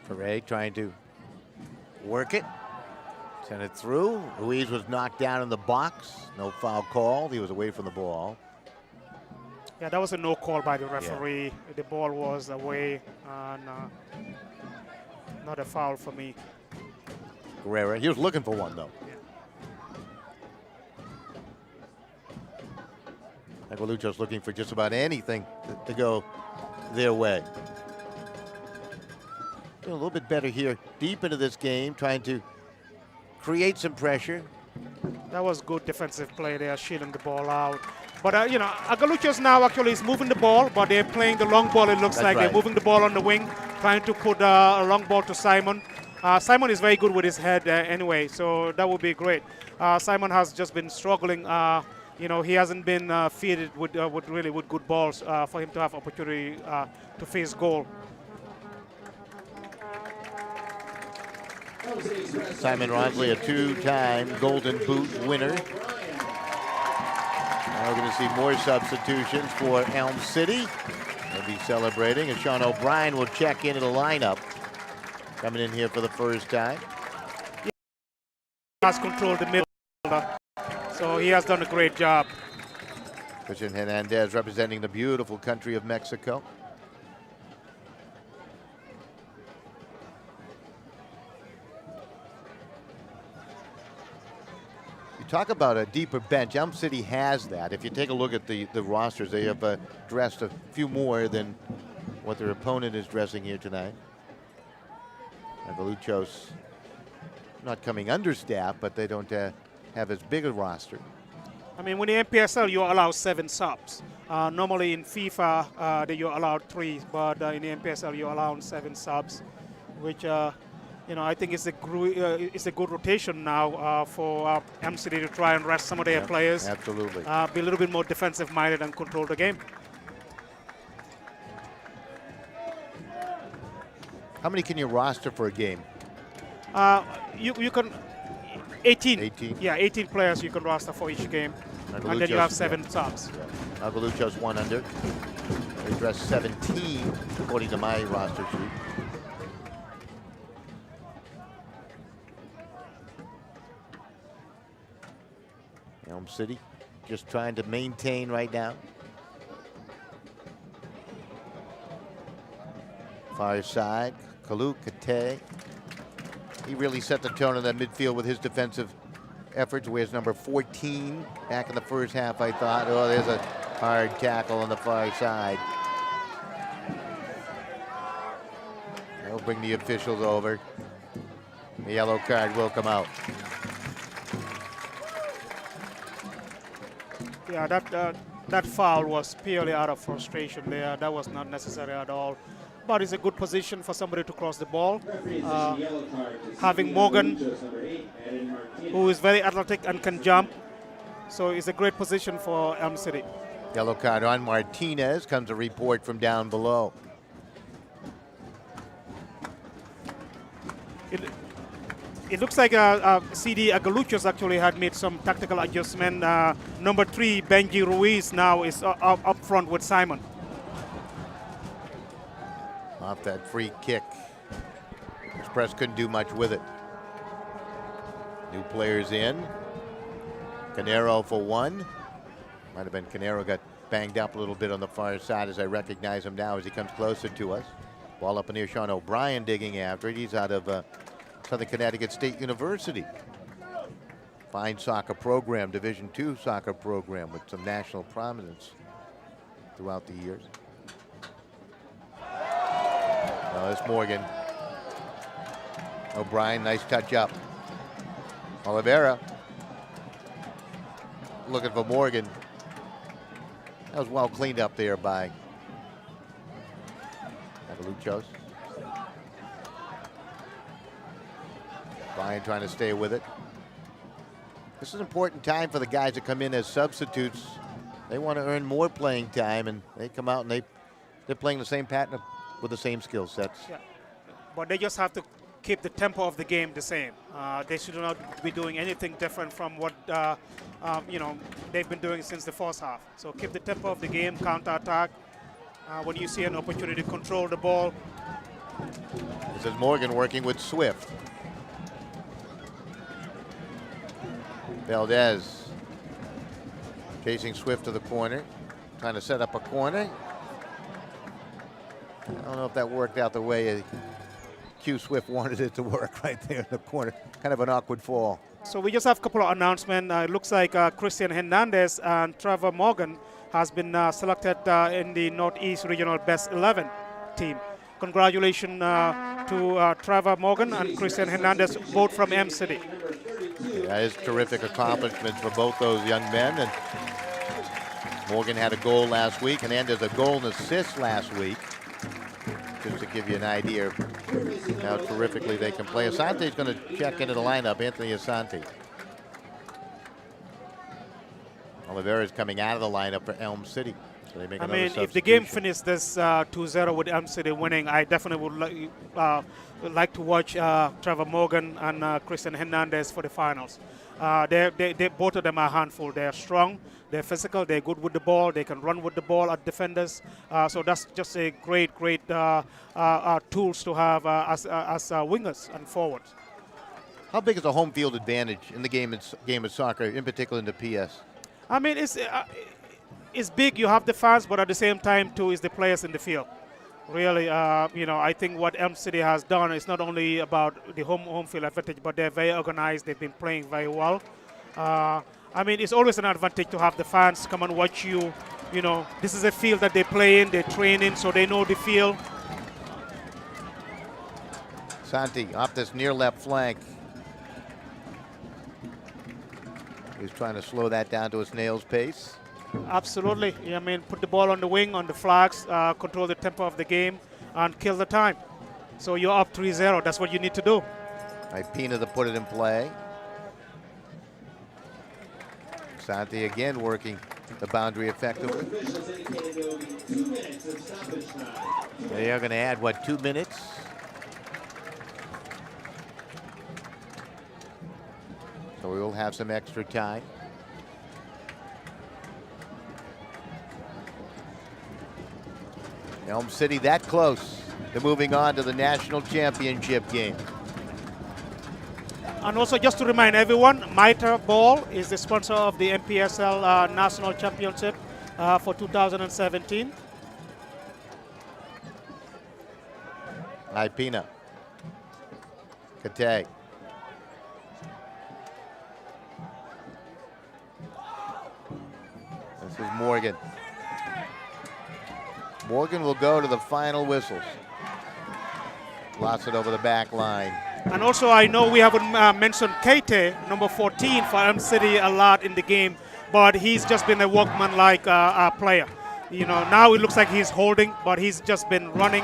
Ferre trying to work it, send it through. Ruiz was knocked down in the box. No foul called. He was away from the ball. Yeah, that was a no call by the referee. Yeah. The ball was away, and not a foul for me. Guerrera, he was looking for one though. Yeah. Aguiluchos looking for just about anything to go their way. Doing a little bit better here, deep into this game, trying to create some pressure. That was good defensive play there, shielding the ball out. But, Aguiluchos now actually is moving the ball, but they're playing the long ball, it looks like. Right. They're moving the ball on the wing, trying to put a long ball to Simon. Simon is very good with his head anyway, so that would be great. Simon has just been struggling. He hasn't been feeded with good balls for him to have opportunity to face goal. Simon Ronsley, a two-time Golden Boot winner. Now we're going to see more substitutions for Elm City. They'll be celebrating, and Sean O'Brien will check into the lineup. Coming in here for the first time. He has controlled the middle, so he has done a great job. Christian Hernandez representing the beautiful country of Mexico. Talk about a deeper bench. Elm City has that. If you take a look at the rosters, they have dressed a few more than what their opponent is dressing here tonight. Aguiluchos not coming understaffed, but they don't have as big a roster. I mean, when the Npsl, you allow 7 subs. Normally in FIFA, you're allowed 3, but in the Npsl you're allowed 7 subs, which I think it's a good rotation now for MCD to try and rest some of their players. Absolutely. Be a little bit more defensive minded and control the game. How many can you roster for a game? You can 18. 18? Yeah, 18 players you can roster for each game, and then you have 7 subs. Yeah. Aguiluchos 100. They dress 17 according to my roster sheet. Elm City just trying to maintain right now. Far side, Kalu Kate. He really set the tone in that midfield with his defensive efforts. Wears number 14 back in the first half, I thought. Oh, there's a hard tackle on the far side. They'll bring the officials over. The yellow card will come out. Yeah, that foul was purely out of frustration there. That was not necessary at all. But it's a good position for somebody to cross the ball. Having Morgan, who is very athletic and can jump. So it's a great position for Elm City. Yellow card on Martinez. Comes a report from down below. It looks like CD Aguiluchos actually had made some tactical adjustment. Number 3, Benji Ruiz, now is up front with Simon. Off that free kick. Express couldn't do much with it. New players in. Canero for 1. Might have been Canero got banged up a little bit on the far side as I recognize him now as he comes closer to us. Ball up in here, Sean O'Brien digging after it. He's out of Southern Connecticut State University. Fine soccer program, Division II soccer program with some national prominence throughout the years. That's Morgan. O'Brien, nice touch up. Oliveira looking for Morgan. That was well cleaned up there by Aguiluchos. Brian trying to stay with it. This is an important time for the guys that come in as substitutes. They want to earn more playing time, and they come out and they're playing the same pattern with the same skill sets. Yeah. But they just have to keep the tempo of the game the same. They should not be doing anything different from what they've been doing since the first half. So keep the tempo of the game, counter-attack. When you see an opportunity to control the ball. This is Morgan working with Swift. Valdez chasing Swift to the corner, trying to set up a corner. I don't know if that worked out the way Q Swift wanted it to work right there in the corner. Kind of an awkward fall. So we just have a couple of announcements. It looks like Christian Hernandez and Trevor Morgan has been selected in the Northeast Regional Best 11 team. Congratulations to Trevor Morgan and Christian Hernandez, both from M City. That is terrific accomplishments for both those young men. And Morgan had a goal last week, and Hernandez a goal and assist last week. Just to give you an idea of how terrifically they can play. Asante is going to check into the lineup, Anthony Asante. Oliveira is coming out of the lineup for Elm City. So they make another if the game finished this 2-0 with Elm City winning, I definitely would like to watch Trevor Morgan and Christian Hernandez for the finals. They both of them are a handful. They're strong, they're physical, they're good with the ball, they can run with the ball at defenders. So that's just a great tools to have as wingers and forwards. How big is a home field advantage in the game of soccer, in particular in the PS? I mean, it's big. You have the fans, but at the same time, too, is the players in the field. Really, I think what Elm City has done is not only about the home field advantage, but they're very organized. They've been playing very well. I mean, it's always an advantage to have the fans come and watch you. You know, this is a field that they play in, they train in, so they know the field. Santi off this near left flank. He's trying to slow that down to a snail's pace. Absolutely. I mean, put the ball on the wing, on the flags, control the tempo of the game, and kill the time. So you're up 3-0. That's what you need to do. Pina to put it in play. Santi again working the boundary effectively. Officials indicated there will be 2 minutes of stoppage time. They are going to add, what, 2 minutes? So we will have some extra time. Elm City that close to moving on to the national championship game. And also, just to remind everyone, Mitre Ball is the sponsor of the Npsl National Championship for 2017. Pina. Kate. This is Morgan. Morgan will go to the final whistles. Lost it over the back line. And also, I know we haven't mentioned Keite, number 14 for Elm City, a lot in the game, but he's just been a workman-like player. You know, now it looks like he's holding, but he's just been running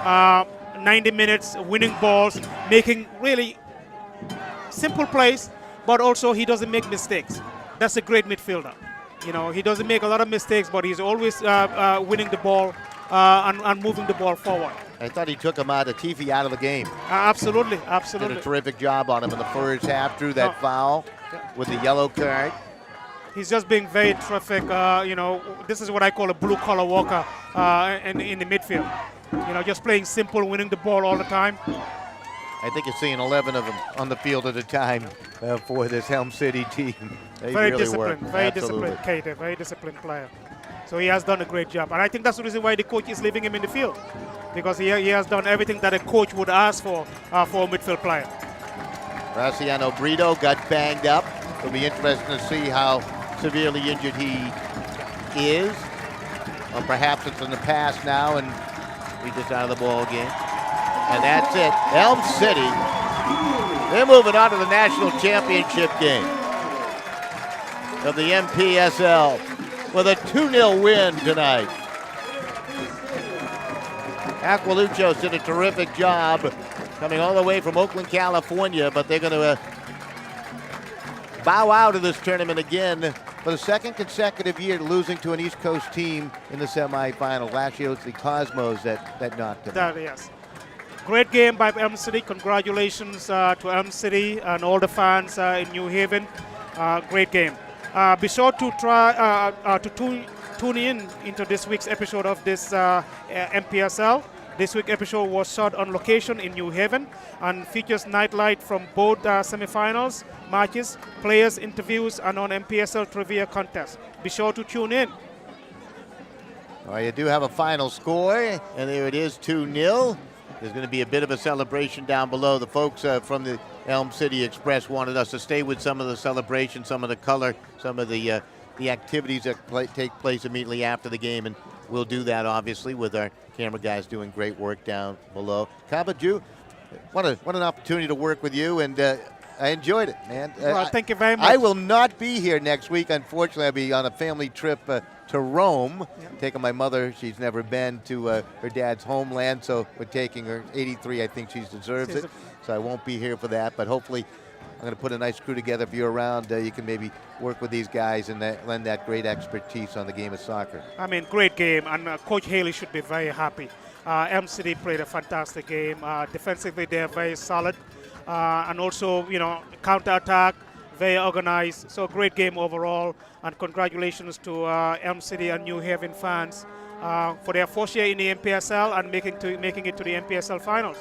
90 minutes, winning balls, making really simple plays, but also he doesn't make mistakes. That's a great midfielder. You know, he doesn't make a lot of mistakes, but he's always winning the ball and moving the ball forward. I thought he took him out of Tiffy out of the game. Absolutely, Did absolutely. a terrific job on him in the first half, drew that foul with the yellow card. He's just being very terrific. You know, this is what I call a blue-collar worker in the midfield. You know, just playing simple, winning the ball all the time. I think you're seeing 11 of them on the field at a time for this Elm City team. They Very really disciplined, work. very Absolutely. disciplined, Kate, very disciplined player. So he has done a great job. And I think that's the reason why the coach is leaving him in the field, because he has done everything that a coach would ask for a midfield player. Graciano Brito got banged up. It'll be interesting to see how severely injured he is. Or perhaps it's in the past now and he's just out of the ball game. And that's it. Elm City, they're moving on to the national championship game of the Npsl with a 2-0 win tonight. Aguiluchos did a terrific job coming all the way from Oakland, California, but they're going to bow out of this tournament again for the second consecutive year, losing to an East Coast team in the semifinal. Last year it was the Cosmos that knocked them. Yes. Great game by Elm City. Congratulations to Elm City and all the fans in New Haven. Great game. Be sure to try to tune in into this week's episode of this Npsl. This week's episode was shot on location in New Haven and features nightlight from both semifinals matches, players interviews, and on Npsl trivia contest. Be sure to tune in. Well, you do have a final score, and there it is, 2-0. There's going to be a bit of a celebration down below. The folks from the Elm City Express wanted us to stay with some of the celebration, some of the color, some of the activities that take place immediately after the game, and we'll do that, obviously, with our camera guys doing great work down below. Kabaju, what an opportunity to work with you, and I enjoyed it, man. Well, thank you very much. I will not be here next week. Unfortunately, I'll be on a family trip to Rome, taking my mother. She's never been to her dad's homeland, so we're taking her. 83, I think she deserves it. So I won't be here for that, but hopefully I'm going to put a nice crew together. If you're around, you can maybe work with these guys and lend that great expertise on the game of soccer. I mean, great game, and Coach Haley should be very happy. Elm City played a fantastic game. Defensively, they're very solid. And also, you know, counter-attack, very organized. So great game overall. And congratulations to Elm City and New Haven fans for their first year in the Npsl and making it to the Npsl finals.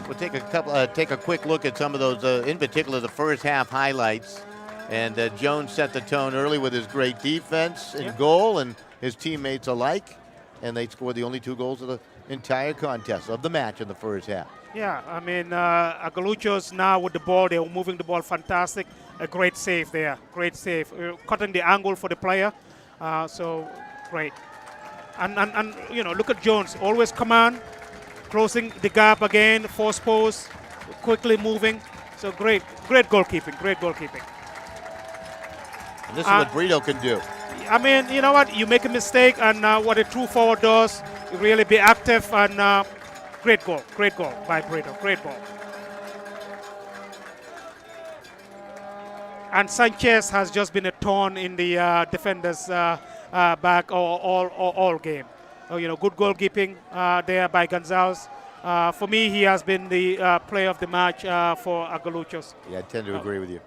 We'll take a quick look at some of those, in particular the first half highlights. And Jones set the tone early with his great defense and goal, and his teammates alike. And they scored the only 2 goals of the entire contest of the match in the first half. Yeah, I mean, Aguiluchos now with the ball, they're moving the ball fantastic. A great save there, great save. Cutting the angle for the player, so great. And you know, look at Jones, always command, closing the gap again, force post, quickly moving. So great goalkeeping, great goalkeeping. This is what Brito can do. I mean, you know what? You make a mistake, and what a true forward does, really be active, and great goal by Brito, great ball. And Sanchez has just been a thorn in the defender's back all game. Good goalkeeping there by Gonzalez. For me, he has been the player of the match for Aguiluchos. Yeah, I tend to agree with you.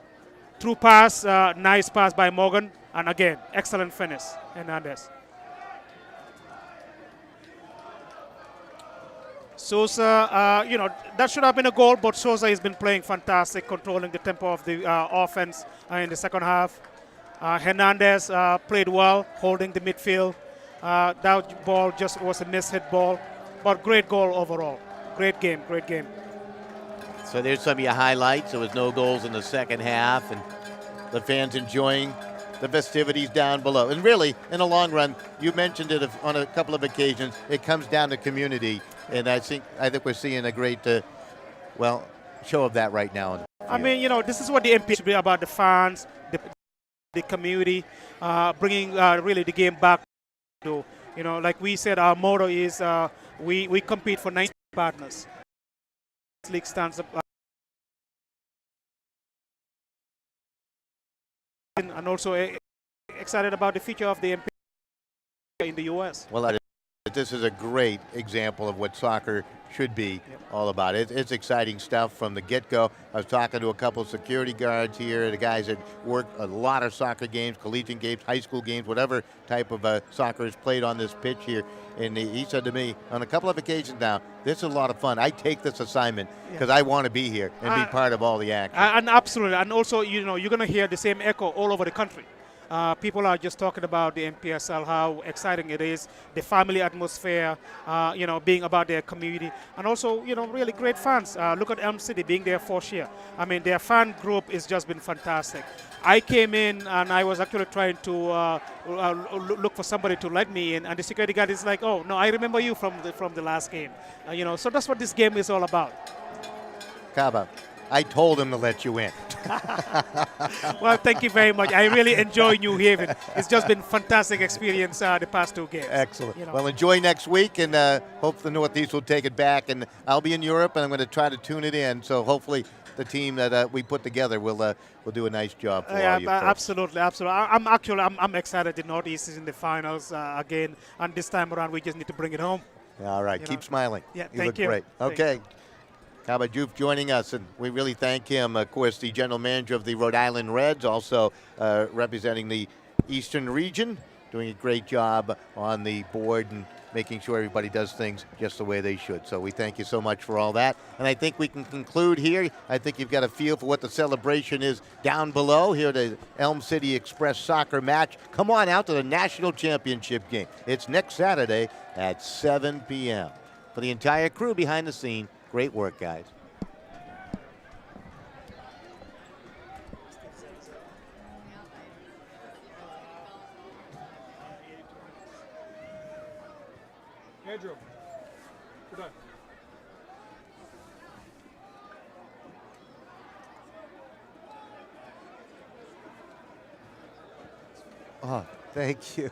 True pass, nice pass by Morgan, and again, excellent finish, Hernandez. Sosa, that should have been a goal, but Sosa has been playing fantastic, controlling the tempo of the offense in the second half. Hernandez played well, holding the midfield. That ball just was a mishit ball, but great goal overall. Great game, great game. So there's some of your highlights. There was no goals in the second half, and the fans enjoying the festivities down below. And really, in the long run, you mentioned it on a couple of occasions, it comes down to community. And I think we're seeing a great, show of that right now. I mean, this is what the MP should be about: the fans, the community, bringing really the game back to, like we said, our motto is we compete for 90 partners. This league stands up, and also excited about the future of the MP in the U.S. Well, this is a great example of what soccer should be all about. It's exciting stuff from the get-go. I was talking to a couple of security guards here, the guys that work a lot of soccer games, collegiate games, high school games, whatever type of soccer is played on this pitch here. And he said to me on a couple of occasions now, this is a lot of fun. I take this assignment because I want to be here and be part of all the action. And absolutely. And also, you're going to hear the same echo all over the country. People are just talking about the Npsl, how exciting it is, the family atmosphere, being about their community, and also, really great fans. Look at Elm City being their 4th year. I mean, their fan group has just been fantastic. I came in and I was actually trying to look for somebody to let me in, and the security guard is like, "Oh no, I remember you from the last game." So that's what this game is all about. Kaba, I told him to let you in. Well, thank you very much. I really enjoy New Haven. It's just been fantastic experience the past 2 games. Excellent. Well, enjoy next week, and hope the Northeast will take it back. And I'll be in Europe, and I'm going to try to tune it in. So hopefully the team that we put together will do a nice job for all you folks. Absolutely. I'm excited. The Northeast is in the finals again, and this time around we just need to bring it home. All right. Keep smiling. Yeah, you look great. Okay. Kaba Diouf joining us, and we really thank him. Of course, the general manager of the Rhode Island Reds, also representing the Eastern region, doing a great job on the board and making sure everybody does things just the way they should. So we thank you so much for all that. And I think we can conclude here. I think you've got a feel for what the celebration is down below here at the Elm City Express soccer match. Come on out to the national championship game. It's next Saturday at 7 p.m. For the entire crew behind the scene, great work, guys. Andrew, we're done. Oh, thank you.